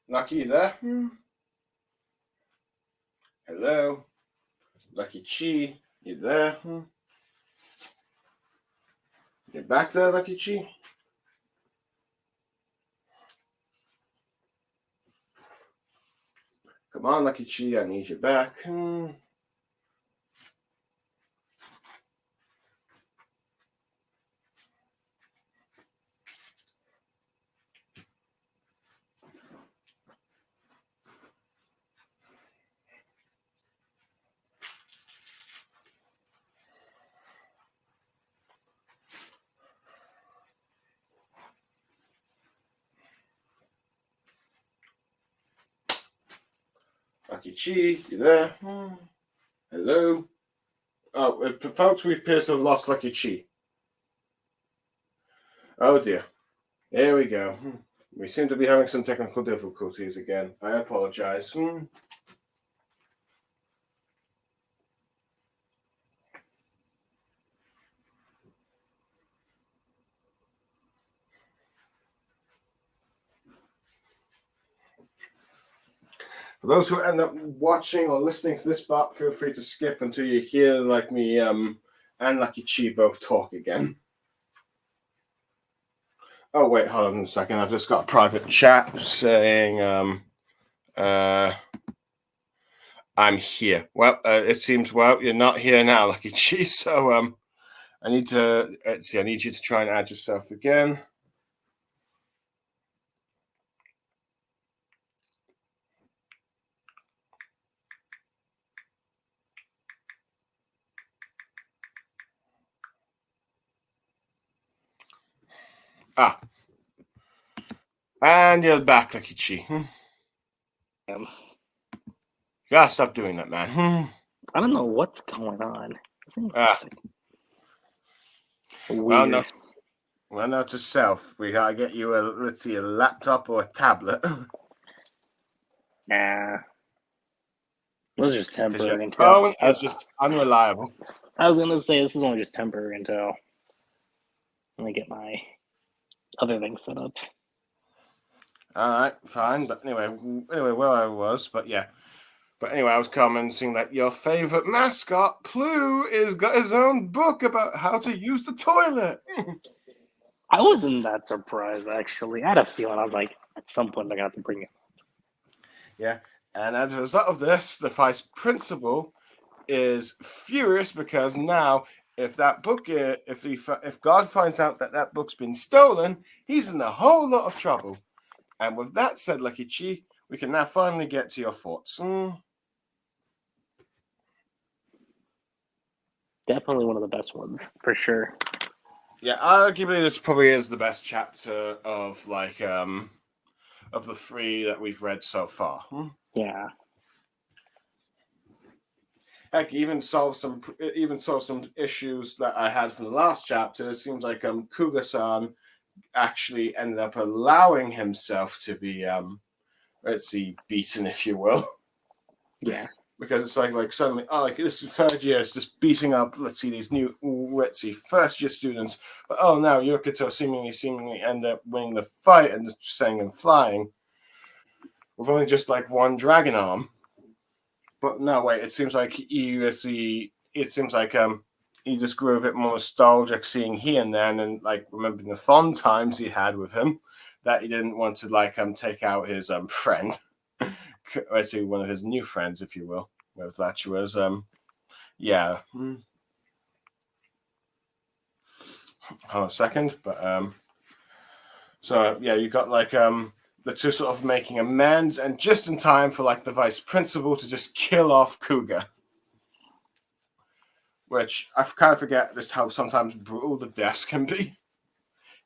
Lucky there. Hello. Lucky Chi, you there? You back there, Lucky Chi? Come on, Lucky Chi, I need you back. Lucky Chi, you there? Hello? Oh, folks, we appear to have lost Lucky Chi. Oh dear. Here we go. We seem to be having some technical difficulties again. I apologize. For those who end up watching or listening to this part, feel free to skip until you hear like me and Lucky Chi both talk again. Oh wait, hold on a second. I've just got a private chat saying I'm here. Well, it seems you're not here now, Lucky Chi. So I need to let's see. I need you to try and add yourself again. And you're back, Lucky Chi. You gotta stop doing that, man. I don't know what's going on. Well, note to self. We gotta get you a laptop or a tablet. Nah. This is just temporary until. Phone is just unreliable. I was gonna say this is only just temporary until I get my other things set up. All right, fine. But anyway, where I was, but yeah. But anyway, I was commenting that your favorite mascot, Plue, is got his own book about how to use the toilet. I wasn't that surprised, actually. I had a feeling. I was like, at some point, I got to bring it up. Yeah, and as a result of this, the vice principal is furious because now, if that book, if God finds out that book's been stolen, he's in a whole lot of trouble. And with that said, Lucky Chi, we can now finally get to your thoughts. Definitely one of the best ones, for sure. Yeah, arguably this probably is the best chapter of of the three that we've read so far. Yeah. Heck, even solved some issues that I had from the last chapter. It seems like Kuga-san actually ended up allowing himself to be beaten, if you will. Yeah. Because it's like suddenly, this third year is just beating up, these new, first year students. But now Yokoto seemingly end up winning the fight and just sending him flying with only just one dragon arm. But no, wait, it seems like he just grew a bit more nostalgic seeing Hien then and remembering the fond times he had with him, that he didn't want to take out his friend. One of his new friends, if you will, with that was yeah. Hold on a second, but so yeah, you got the two sort of making amends, and just in time for the vice principal to just kill off Kuga, which I kind of forget just how sometimes brutal the deaths can be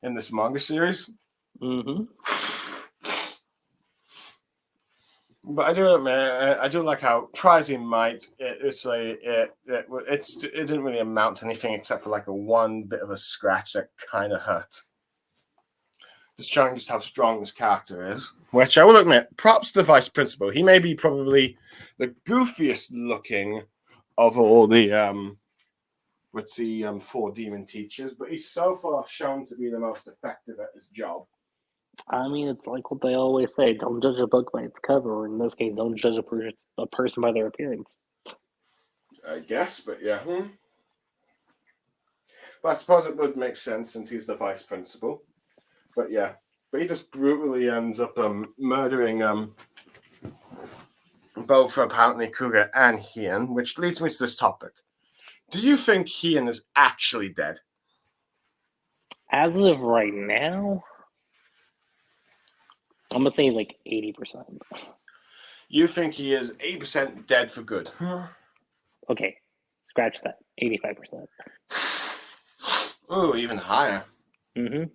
in this manga series. Mm-hmm. But I do like how try as he might, it didn't really amount to anything except for a one bit of a scratch that kind of hurt. Just showing just how strong this character is. Which I will admit, props to the vice principal. He may be probably the goofiest looking of all the four demon teachers, but he's so far shown to be the most effective at his job. I mean, it's like what they always say: don't judge a book by its cover, or in this case, don't judge a person by their appearance. I guess, but yeah. But I suppose it would make sense since he's the vice principal. But yeah, he just brutally ends up murdering both apparently Kuga and Hien, which leads me to this topic. Do you think Hien is actually dead? As of right now, I'm gonna say he's 80%. You think he is 80% dead for good? Okay, scratch that. 85%. Oh, even higher. Mm-hmm.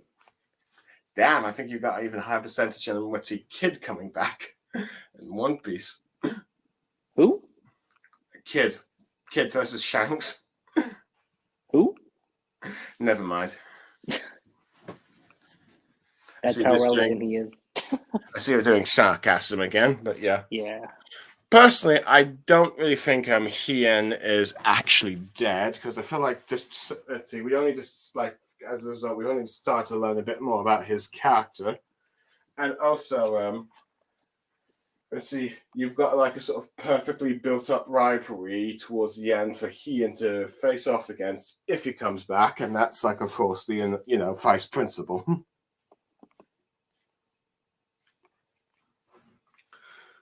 Damn, I think you've got an even higher percentage than Wetty Kid coming back in One Piece. Who? Kid versus Shanks. Who? Never mind. That's how relevant he is. I see we're doing sarcasm again, but yeah. Yeah. Personally, I don't really think Hien is actually dead, because I feel like just let's see, we only just like as a result, we only start to learn a bit more about his character, and also let's see, you've got like a sort of perfectly built up rivalry towards the end for Hien to face off against if he comes back, and that's like, of course, the vice principal.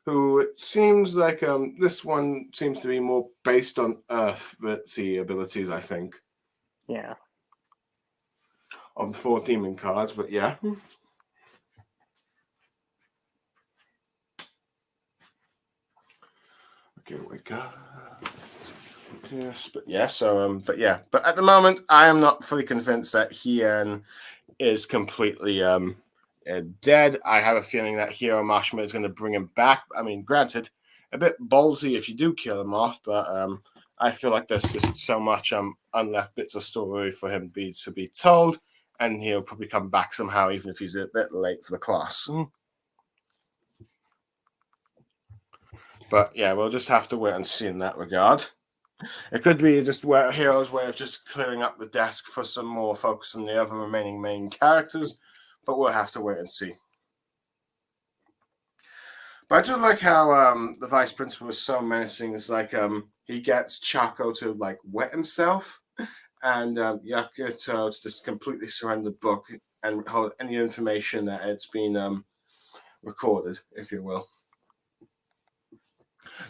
Who it seems like this one seems to be more based on Earth abilities, I think. Yeah. Of the 4 demon cards, but yeah. Okay, we go. Yes, but yeah, but at the moment I am not fully convinced that Hien is completely dead. I have a feeling that Hiro Mashima is going to bring him back. I mean, granted, a bit ballsy if you do kill him off, but I feel like there's just so much unleft bits of story for him to be told, and he'll probably come back somehow, even if he's a bit late for the class. But yeah, we'll just have to wait and see in that regard. It could be just Hero's way of just clearing up the desk for some more focus on the other remaining main characters, but we'll have to wait and see. But I do like how the vice principal is so menacing. It's like he gets Chaco to like wet himself, and Yakuto to just completely surrender the book and hold any information that it's been recorded, if you will.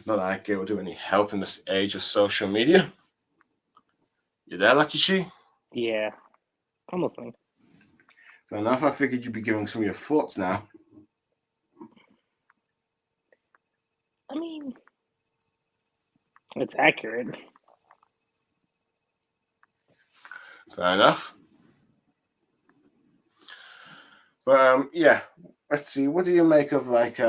Not that it will do any help in this age of social media. You there, Lucky Chi? Yeah. Almost like. Fair enough. I figured you'd be giving some of your thoughts now. I mean, it's accurate. Fair enough. But yeah, let's see. What do you make of like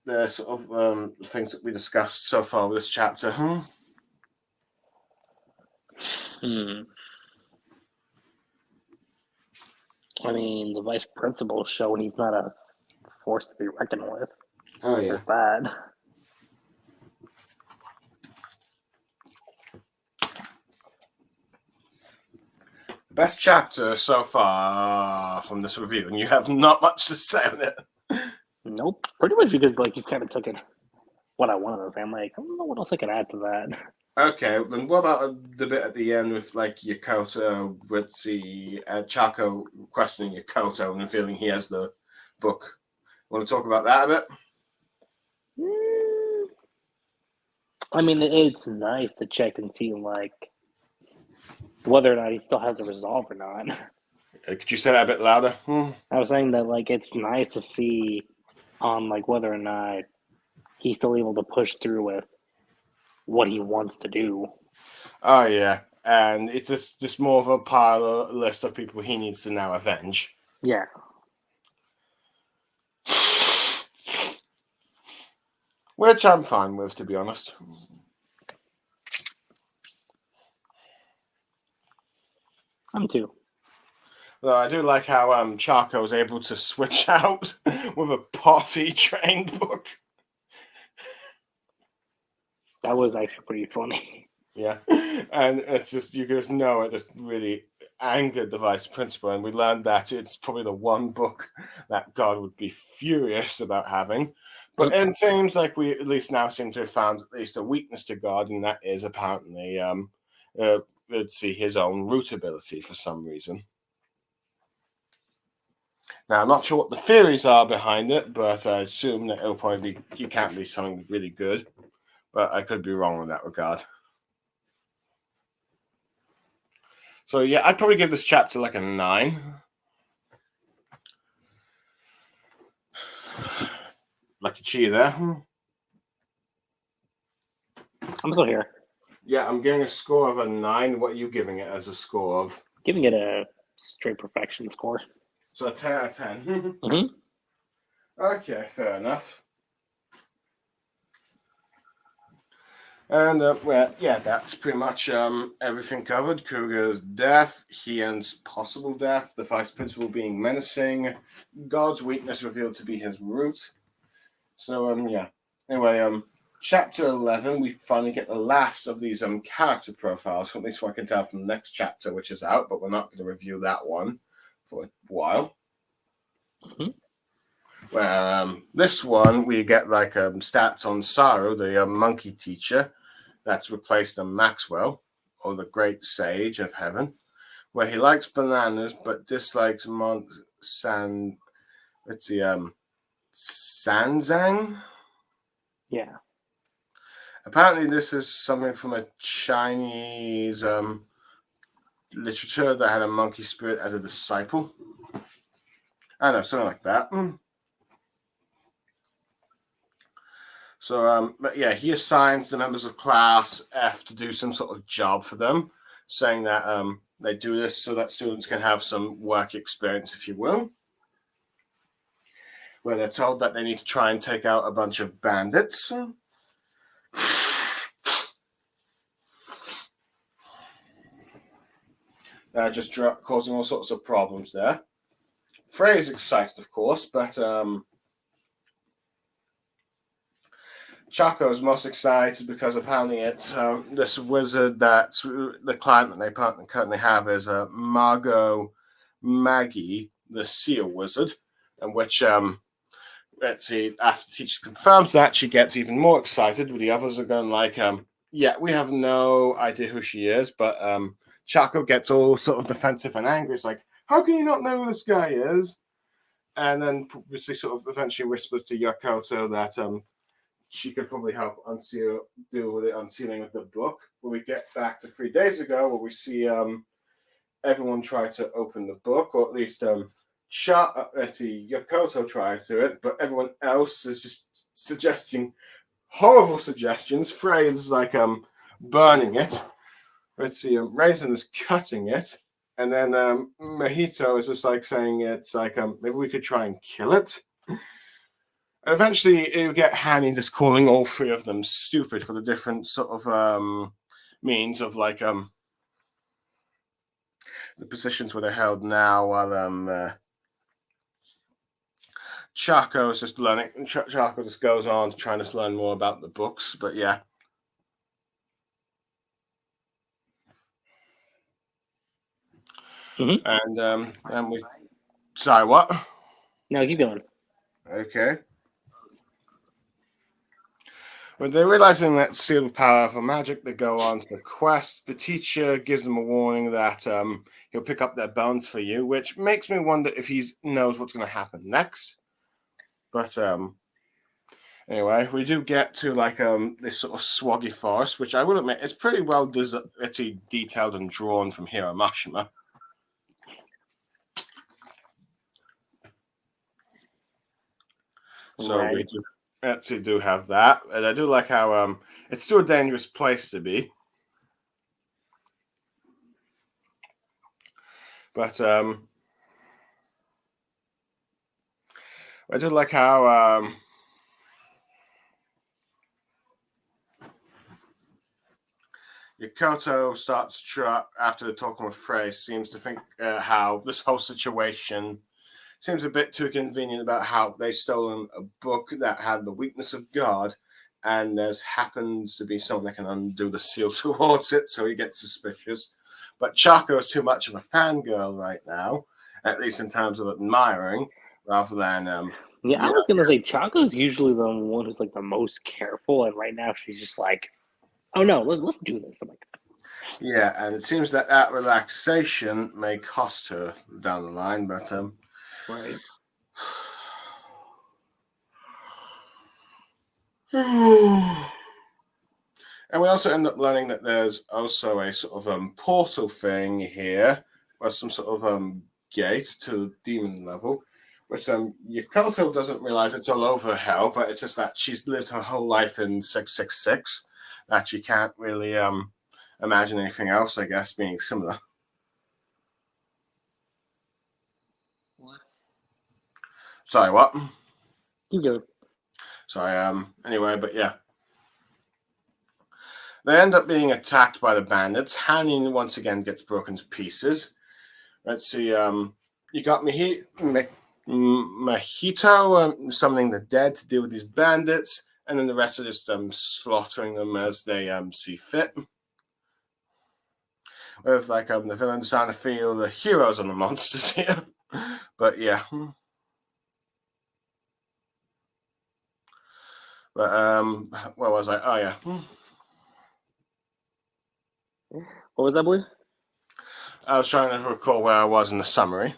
the sort of things that we discussed so far with this chapter? I mean, the vice principal showing he's not a force to be reckoned with. Oh yeah. There's that. Best chapter so far from this review, and you have not much to say on it. Nope. Pretty much because like you kind of took it what I wanted to say. I'm like, I don't know what else I can add to that. Okay, then what about the bit at the end with like Yokota, Ritzy, and Chaco questioning Yokota and feeling he has the book? Want to talk about that a bit? I mean, it's nice to check and see like whether or not he still has a resolve or not. Could you say that a bit louder? I was saying that like it's nice to see on like whether or not he's still able to push through with what he wants to do. Oh yeah, and it's just more of a list of people he needs to now avenge. Yeah. Which I'm fine with, to be honest. I'm too. Though I do like how Chaco is able to switch out with a posse trained book. That was actually pretty funny. Yeah, and it's just you just know it just really angered the vice principal, and we learned that it's probably the one book that God would be furious about having. But it seems like we at least now seem to have found at least a weakness to God, and that is apparently let's see, his own root ability for some reason. Now I'm not sure what the theories are behind it, but I assume that it'll probably be it can't be something really good. But I could be wrong in that regard. So yeah, I'd probably give this chapter like a 9. Lucky Chi there. I'm still here. Yeah, I'm giving a score of a 9. What are you giving it as a score of? Giving it a straight perfection score. So a 10 out of 10. Mm-hmm. Okay, fair enough. And well, yeah, that's pretty much everything covered. Kruger's death, Hien's possible death, the vice principal being menacing, God's weakness revealed to be his root. So yeah. Anyway, chapter 11, we finally get the last of these character profiles, at least what I can tell from the next chapter, which is out, but we're not going to review that one for a while. Mm-hmm. Where this one we get like stats on Saru, the monkey teacher that's replaced Maxwell, or the great sage of heaven, where he likes bananas but dislikes Sanzang. Yeah. Apparently, this is something from a Chinese literature that had a monkey spirit as a disciple. I don't know, something like that. So, but yeah, he assigns the members of class F to do some sort of job for them, saying that they do this so that students can have some work experience, if you will. Where they're told that they need to try and take out a bunch of bandits. Just causing all sorts of problems there. Frey is excited, of course, but Chaco is most excited because apparently it's this wizard that's the client that they currently have is Margot Maggie, the seal wizard, and which let's see, after the teacher confirms that, she gets even more excited, but the others are going like, yeah, we have no idea who she is, but Chaco gets all sort of defensive and angry. It's like, how can you not know who this guy is? And then she sort of eventually whispers to Yokoto that she could probably help deal with the unsealing of the book. When we get back to 3 days ago, where we see everyone try to open the book, or at least Yokoto tries to it, but everyone else is just suggesting horrible suggestions. Frey is like burning it. Let's see, Raisin is cutting it, and then Mojito is just like saying it's like maybe we could try and kill it. And eventually, you get Hanny just calling all three of them stupid for the different sort of means of like the positions where they're held now, while Chaco is just learning. Chaco just goes on to try and just learn more about the books, but yeah. Mm-hmm. And we. Sorry, what? No, keep going. Okay. When they're realizing that sealed power for magic, they go on to the quest. The teacher gives them a warning that he'll pick up their bones for you, which makes me wonder if he knows what's going to happen next. But anyway, we do get to like this sort of swaggy forest, which I will admit is pretty well detailed and drawn from Hiro Mashima. So right. we do actually do have that, and I do like how it's still a dangerous place to be, but I do like how Yokoto starts after talking with Frey, seems to think how this whole situation seems a bit too convenient about how they've stolen a book that had the weakness of God, and there's happens to be someone that can undo the seal towards it, so he gets suspicious. But Chaco is too much of a fangirl right now, at least in terms of admiring, rather than Yeah, I was gonna say Chaco's usually the one who's like the most careful, and right now she's just like, "Oh no, let's do this." I'm like, yeah, and it seems that relaxation may cost her down the line, but right. And we also end up learning that there's also a sort of portal thing here, or some sort of gate to the demon level, which Yokoto doesn't realize it's all over hell, but it's just that she's lived her whole life in 666, that she can't really imagine anything else, I guess, being similar. What? Sorry, what? You go. Sorry, anyway, but yeah. They end up being attacked by the bandits. Hanin once again gets broken to pieces. Let's see. You got Mahito summoning the dead to deal with these bandits, and then the rest are just slaughtering them as they see fit. With like the villains starting to feel the heroes on the monsters here, but yeah. But where was I? Oh yeah. What was that, Blue? I was trying to recall where I was in the summary.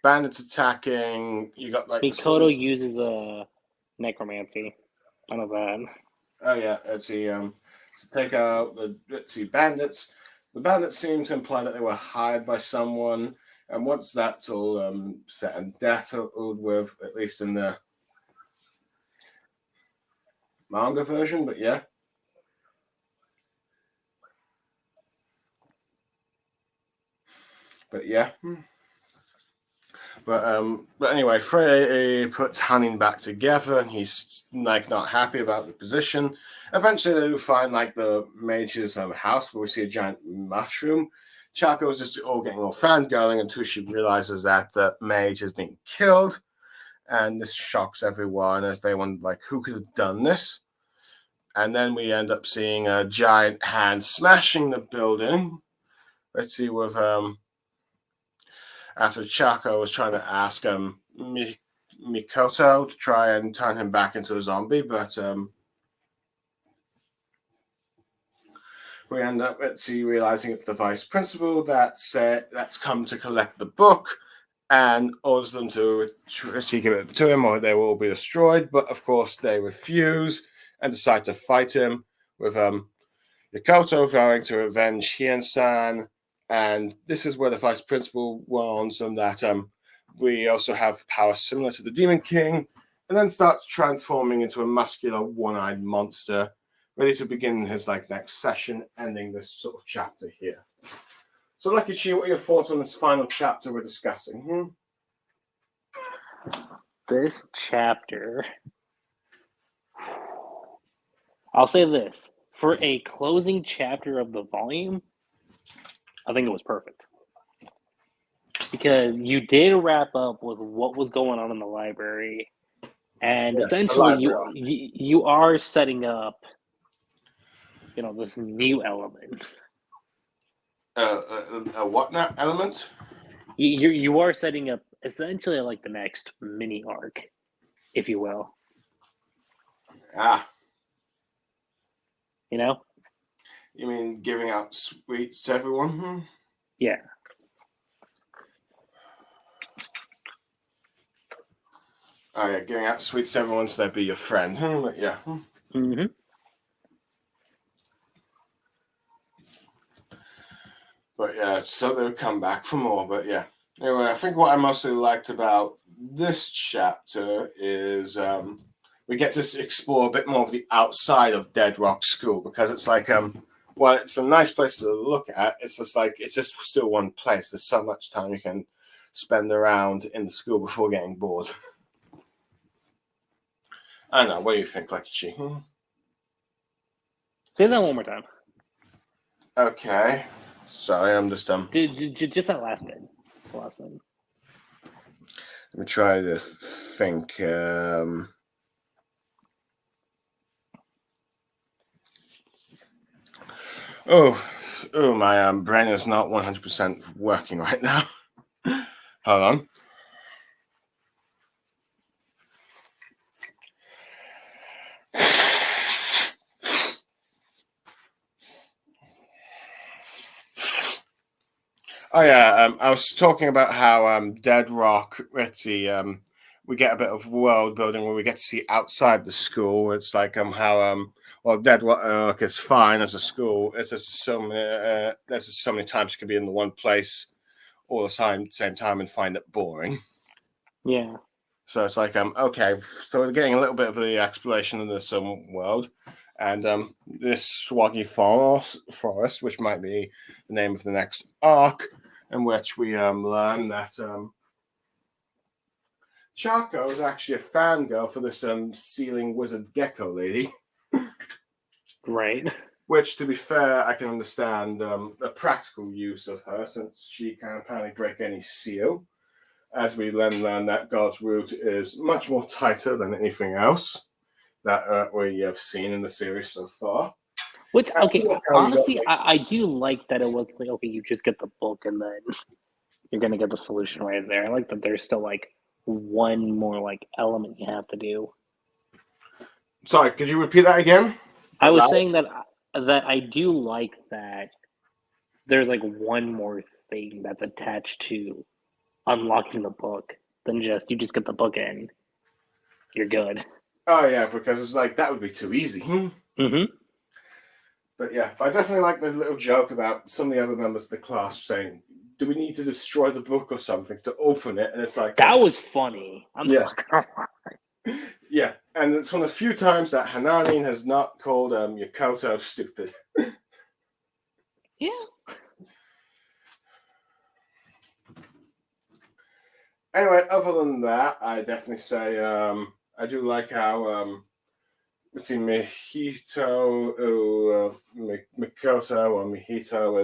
Bandits attacking. You got like Mikoto uses a necromancy. I know that. Oh yeah, let's see. To take out the bandits. The bandits seem to imply that they were hired by someone, and once that's all set and settled with, at least in the manga version, but yeah. But yeah. But anyway, Frey puts Hanin back together, and he's like not happy about the position. Eventually, they find like the mage's house where we see a giant mushroom. Chako's just all getting all fangirling until she realizes that the mage has been killed, and this shocks everyone as they wonder like who could have done this. And then we end up seeing a giant hand smashing the building. Let's see with after Chako was trying to ask Mikoto to try and turn him back into a zombie, but we end up realizing it's the vice principal that's come to collect the book and orders them to give it to him or they will all be destroyed. But of course they refuse and decide to fight him with Mikoto vowing to avenge Hien-san. And this is where the vice principal warns them that we also have power similar to the Demon King, and then starts transforming into a muscular, one-eyed monster, ready to begin his next session, ending this sort of chapter here. So, Lucky Chi, what are your thoughts on this final chapter we're discussing? This chapter, I'll say this: for a closing chapter of the volume, I think it was perfect. Because you did wrap up with what was going on in the library, and yes, essentially you are setting up, this new element. What now element? You are setting up essentially like the next mini arc, if you will. You mean giving out sweets to everyone? Yeah. Oh yeah, giving out sweets to everyone so they'd be your friend. Yeah. Mm-hmm. But yeah, so they would come back for more. But yeah. Anyway, I think what I mostly liked about this chapter is we get to explore a bit more of the outside of Dead Rock School, because it's like well, it's a nice place to look at. It's just still one place. There's so much time you can spend around in the school before getting bored. I don't know. What do you think, Lucky Chi? Say that one more time. Okay. Sorry, I'm just Just that last bit. The last bit. Let me try to think. My brain is not 100% working right now. Hold on. Oh yeah, I was talking about how Dead Rock, let's see, we get a bit of world building where we get to see outside the school. It's like how Dead Rock is fine as a school. It's just so many there's just so many times you can be in the one place all the same time and find it boring. Yeah. So it's like okay, so we're getting a little bit of the exploration of this world. And this Swaggy Forest, which might be the name of the next arc, in which we learn that Chako is actually a fangirl for this ceiling wizard gecko lady. Right. Which, to be fair, I can understand the practical use of her, since she can apparently break any seal. As we then learn that God's root is much more tighter than anything else that we have seen in the series so far. Which, I okay, do like how you got, honestly, I do like that it was like, okay, you just get the book and then you're gonna get the solution right there. I like that there's still like one more like element you have to do. Sorry, could you repeat that again? I was Loud? saying that I do like that there's like one more thing that's attached to unlocking the book than just you just get the book and you're good. Oh yeah, because it's like that would be too easy. Mm-hmm. But yeah, I definitely like the little joke about some of the other members of the class saying, "Do we need to destroy the book or something to open it?" And it's like, That was funny. I'm Yeah. not gonna lie. yeah, and it's one of the few times that Hananin has not called Yokoto stupid. Yeah. Anyway, other than that, I definitely say I do like how between Mihito, Mikoto, or Mihito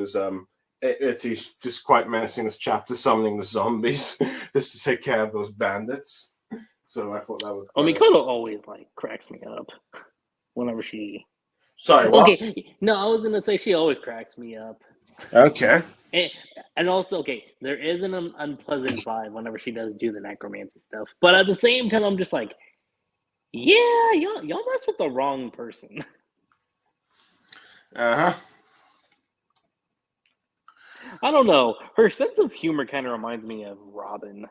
is he's just quite menacing this chapter, summoning the zombies just to take care of those bandits. So I thought that was. Well, Mikoto always like cracks me up whenever she. Sorry, what? Okay, no, I was gonna say she always cracks me up. Okay. And also, okay, there is an unpleasant vibe whenever she does do the necromancy stuff. But at the same time, I'm just like, yeah, y'all mess with the wrong person. Uh huh. I don't know. Her sense of humor kind of reminds me of Robin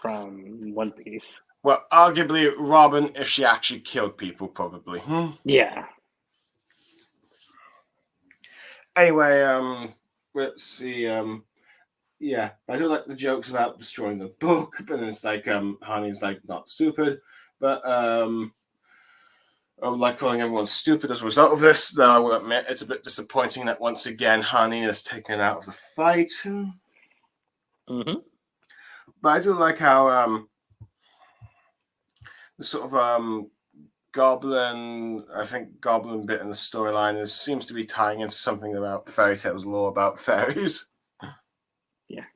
from One Piece. Well, arguably Robin, if she actually killed people, probably. Yeah. Anyway, let's see. Yeah, I do like the jokes about destroying the book, but then it's like Hani's like not stupid, but I would like calling everyone stupid as a result of this. Though I will admit it's a bit disappointing that once again Hani is taken out of the fight. Mm-hmm. But I do like how the sort of goblin bit in the storyline seems to be tying into something about Fairy Tail's lore about fairies. Yeah.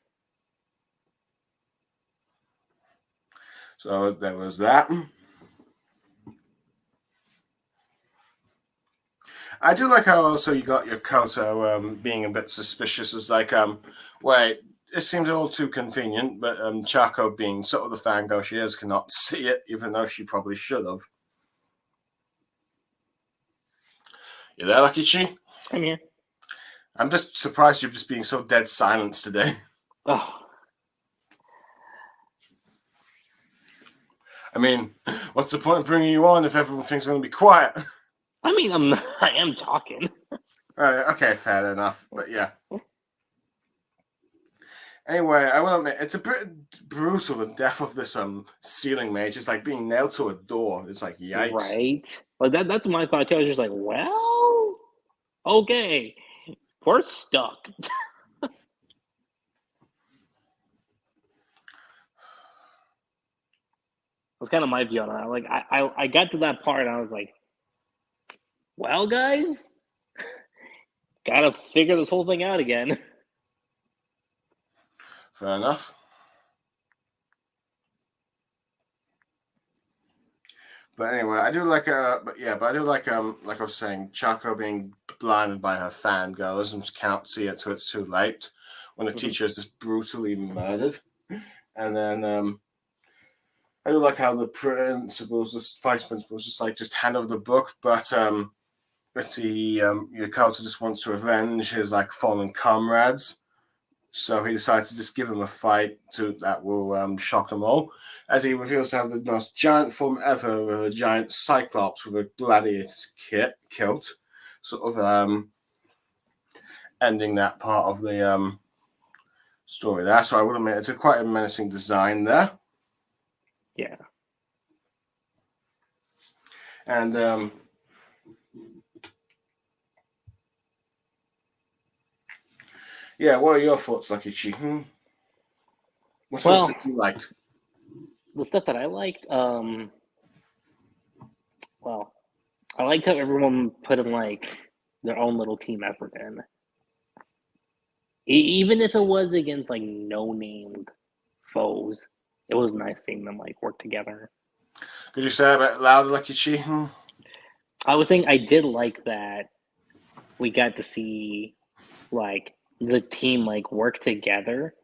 So there was that. I do like how also you got Yokoto being a bit suspicious. As like, wait, it seems all too convenient, but Chako, being sort of the fangirl she is, cannot see it, even though she probably should have. You there, Lucky Chi? I'm here. I'm just surprised you're just being so dead silent today. Oh. I mean, what's the point of bringing you on if everyone thinks I'm going to be quiet? I mean, I am talking. Okay, fair enough. But yeah. Anyway, I will admit, it's a bit brutal, the death of this ceiling mage. It's like being nailed to a door. It's like, yikes. Right? Like that's my thought too. I was just like, well, okay. We're stuck. That's kind of my view on that. Like I got to that part and I was like, well, guys, gotta figure this whole thing out again. Fair enough. But anyway, I do like like I was saying, Chako being blinded by her fangirlism, cannot see it till it's too late. When the teacher is just brutally murdered. And then I do like how the vice principals just hand over the book, but let's see, Yokoto just wants to avenge his like fallen comrades. So he decides to just give him a fight that will shock them all, as he reveals to have the most giant form ever with a giant cyclops with a gladiator's kilt, sort of ending that part of the story there. So I would admit it's quite a menacing design there. Yeah. And yeah, what are your thoughts, Lucky Chi? What's the stuff you liked? The stuff that I liked, well, I like how everyone put in like their own little team effort in. Even if it was against like no-named foes, it was nice seeing them like work together. Could you say a bit louder, Lucky Chi? I was saying I did like that we got to see like the team like work together,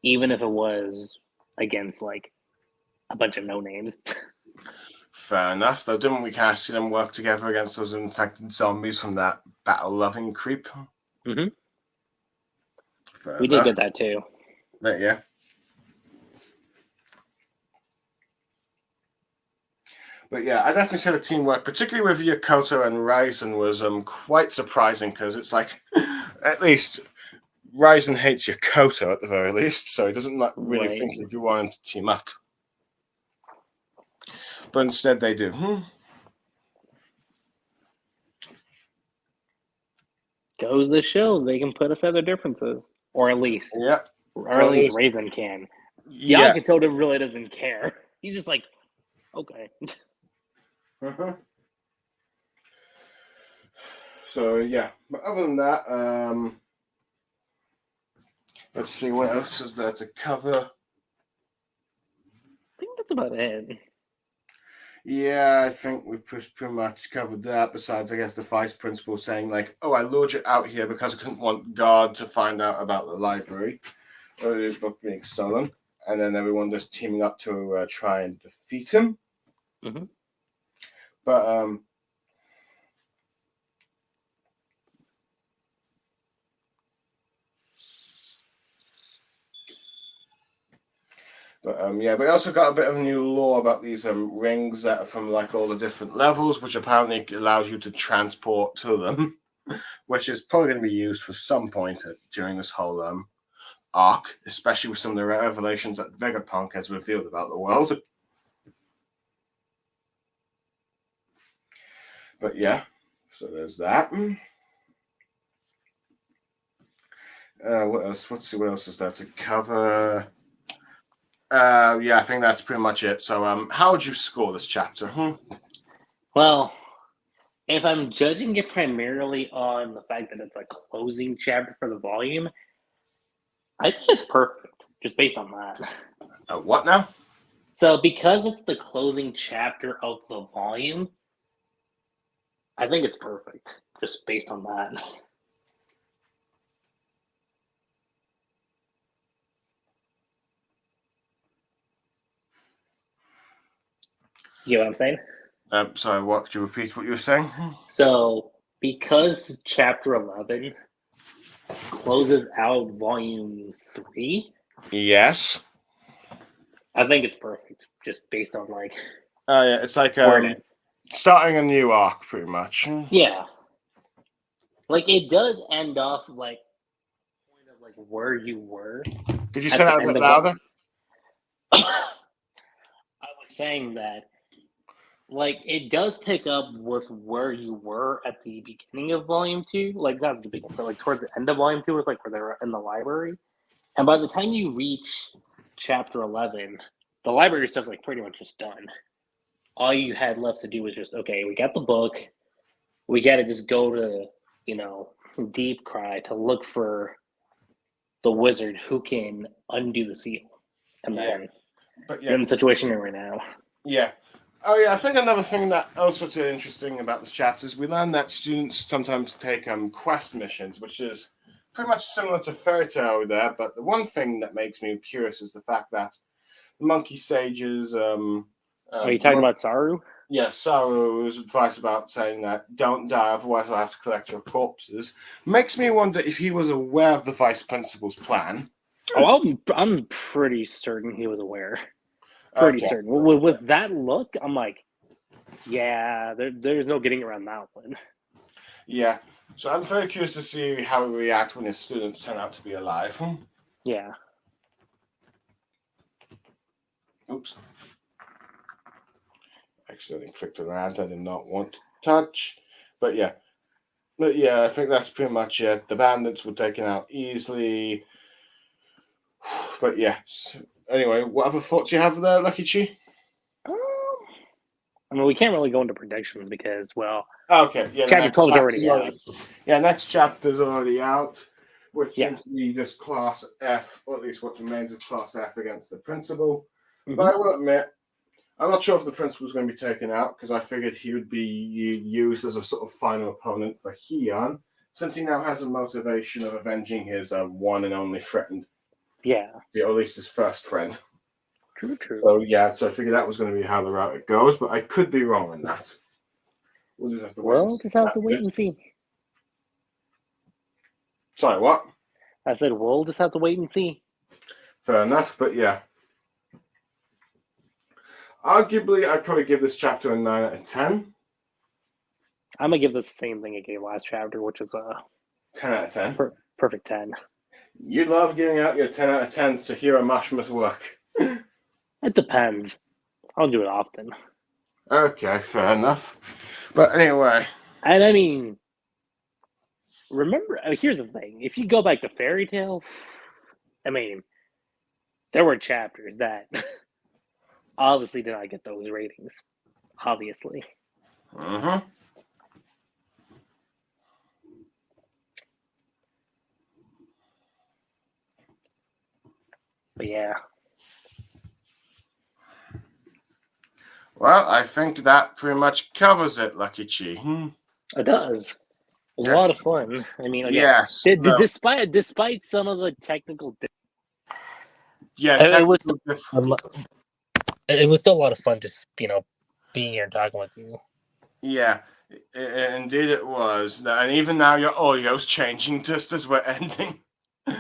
even if it was against like a bunch of no names. Fair enough, though. Didn't we kind of see them work together against those infected zombies from that battle-loving creep? Mm-hmm. Fair We enough. did get that too. But yeah. But yeah, I definitely say the teamwork, particularly with Yokota and Ryzen, was quite surprising because it's like, at least Ryzen hates Yokota at the very least, so he doesn't like, really Right. think if you want him to team up. But instead they do. Goes to show they can put aside their differences, or at least Yeah. Raisin can. Yeah. Yamato really doesn't care. He's just like, okay. So yeah, but other than that, let's see what else is there to cover. I think that's about it. Yeah, I think we've pretty much covered that. Besides, I guess the vice principal saying like, "Oh, I lured you out here because I couldn't want God to find out about the library or his book being stolen," and then everyone just teaming up to try and defeat him. Mm-hmm. But yeah, we also got a bit of new lore about these rings that are from like all the different levels, which apparently allows you to transport to them, which is probably going to be used for some point during this whole arc, especially with some of the revelations that Vegapunk has revealed about the world. But yeah, so there's that. What else? Let's see what else is there to cover. Yeah, I think that's pretty much it. So, how would you score this chapter? Well, if I'm judging it primarily on the fact that it's a closing chapter for the volume, I think it's perfect, just based on that. What now? So, because it's the closing chapter of the volume, I think it's perfect, just based on that. You know what I'm saying? Sorry, what? Could you repeat what you were saying? So, because chapter 11 closes out volume 3, Yes. I think it's perfect, just based on like Yeah, it's like where it is. starting a new arc, pretty much. Yeah, like it does end off like point of like where you were Could you at say the that a end bit of louder? I was saying that like it does pick up with where you were at the beginning of volume 2, like not at the beginning, but like towards the end of volume 2 was like where they were in the library. And by the time you reach chapter 11, the library stuff's like pretty much just done. All you had left to do was just, okay, we got the book. We got to just go to, Deep Cry to look for the wizard who can undo the seal. And then But you're in the situation you're in right now. yeah. Oh yeah, I think another thing that also is interesting about this chapter is we learn that students sometimes take quest missions, which is pretty much similar to Fairy Tail there. But the one thing that makes me curious is the fact that the monkey sages. Are you talking about Saru? Yeah, Saru's advice about saying that don't die, otherwise I'll have to collect your corpses, makes me wonder if he was aware of the vice principal's plan. Oh, I'm pretty certain he was aware. Pretty certain. With that look, I'm like, yeah, there's no getting around that one. Yeah, so I'm very curious to see how he reacts when his students turn out to be alive. Yeah. Oops. Accidentally clicked around. I did not want to touch. But yeah, I think that's pretty much it. The bandits were taken out easily. But yes. Anyway, what other thoughts you have there, Lucky Chi? I mean, we can't really go into predictions because, well, Okay, yeah, the Chapter next 12 is chapter's already out. Yeah, next chapter's already out, which Yeah. seems to be just Class F, or at least what remains of Class F against the principal. Mhm. But I will admit, I'm not sure if the principal's going to be taken out because I figured he would be used as a sort of final opponent for Heian, since he now has a motivation of avenging his one and only friend, Yeah. or at least his first friend. True. So yeah, so I figured that was going to be how the route it goes, but I could be wrong in that. We'll just have to wait. Well, just have to wait and see. Sorry, what? I said, we'll just have to wait and see. Fair enough, but yeah. Arguably, I'd probably give this chapter a 9 out of 10. I'm gonna give this the same thing I gave last chapter, which is a 10 out of 10. perfect 10. You love giving out your 10 out of 10s to Hero Mashma's work. It depends. I don't do it often. Okay, fair enough. But anyway. And I mean, remember, here's the thing. If you go back to Fairy Tail, I mean, there were chapters that obviously did not get those ratings. Obviously. Mm-hmm. But yeah. Well, I think that pretty much covers it, Lucky Chi. It does. It was a lot of fun. I mean, again, yes. despite some of the technical, yeah, it was still a lot of fun just being here and talking with you. Yeah, indeed it was. And even now your audio's changing just as we're ending.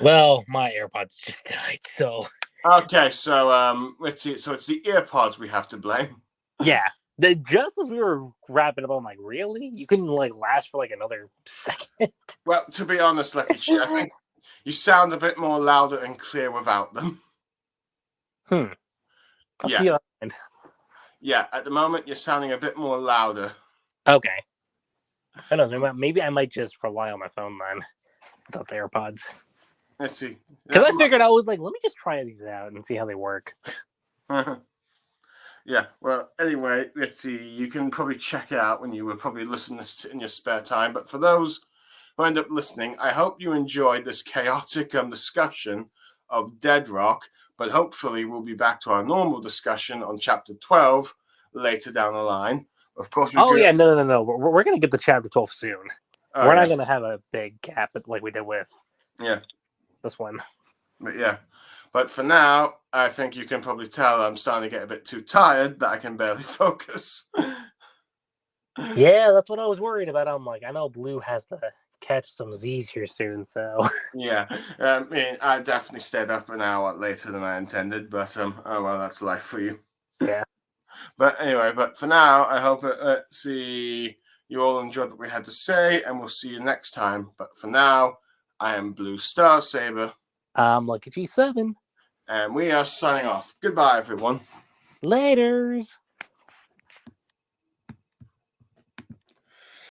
Well, my AirPods just died, so. Okay, so let's see. So it's the earpods we have to blame. Yeah. Just as we were wrapping up, I'm like, really? You couldn't last for another second? Well, to be honest, Lucky Chi, I think you sound a bit more louder and clear without them. Yeah. Yeah, at the moment you're sounding a bit more louder. Okay. I don't know. Maybe I might just rely on my phone then without the AirPods. Let's see. Because I figured I was let me just try these out and see how they work. Yeah, well, anyway, let's see. You can probably check it out when you were probably listening to this in your spare time. But for those who end up listening, I hope you enjoyed this chaotic discussion of Dead Rock. But hopefully we'll be back to our normal discussion on Chapter 12 later down the line. Of course, no. We're going to get to Chapter 12 soon. We're not going to have a big gap like we did with this one. But for now, I think you can probably tell I'm starting to get a bit too tired that I can barely focus. Yeah, that's what I was worried about. I'm like, I know Blue has to catch some Z's here soon, so. Yeah, I mean, I definitely stayed up an hour later than I intended, but oh well, that's life for you. Yeah. But anyway, for now, I hope you all enjoyed what we had to say, and we'll see you next time. But for now, I am Blue Star Saber. I'm Lucky G7. And we are signing off. Goodbye, everyone. Laters.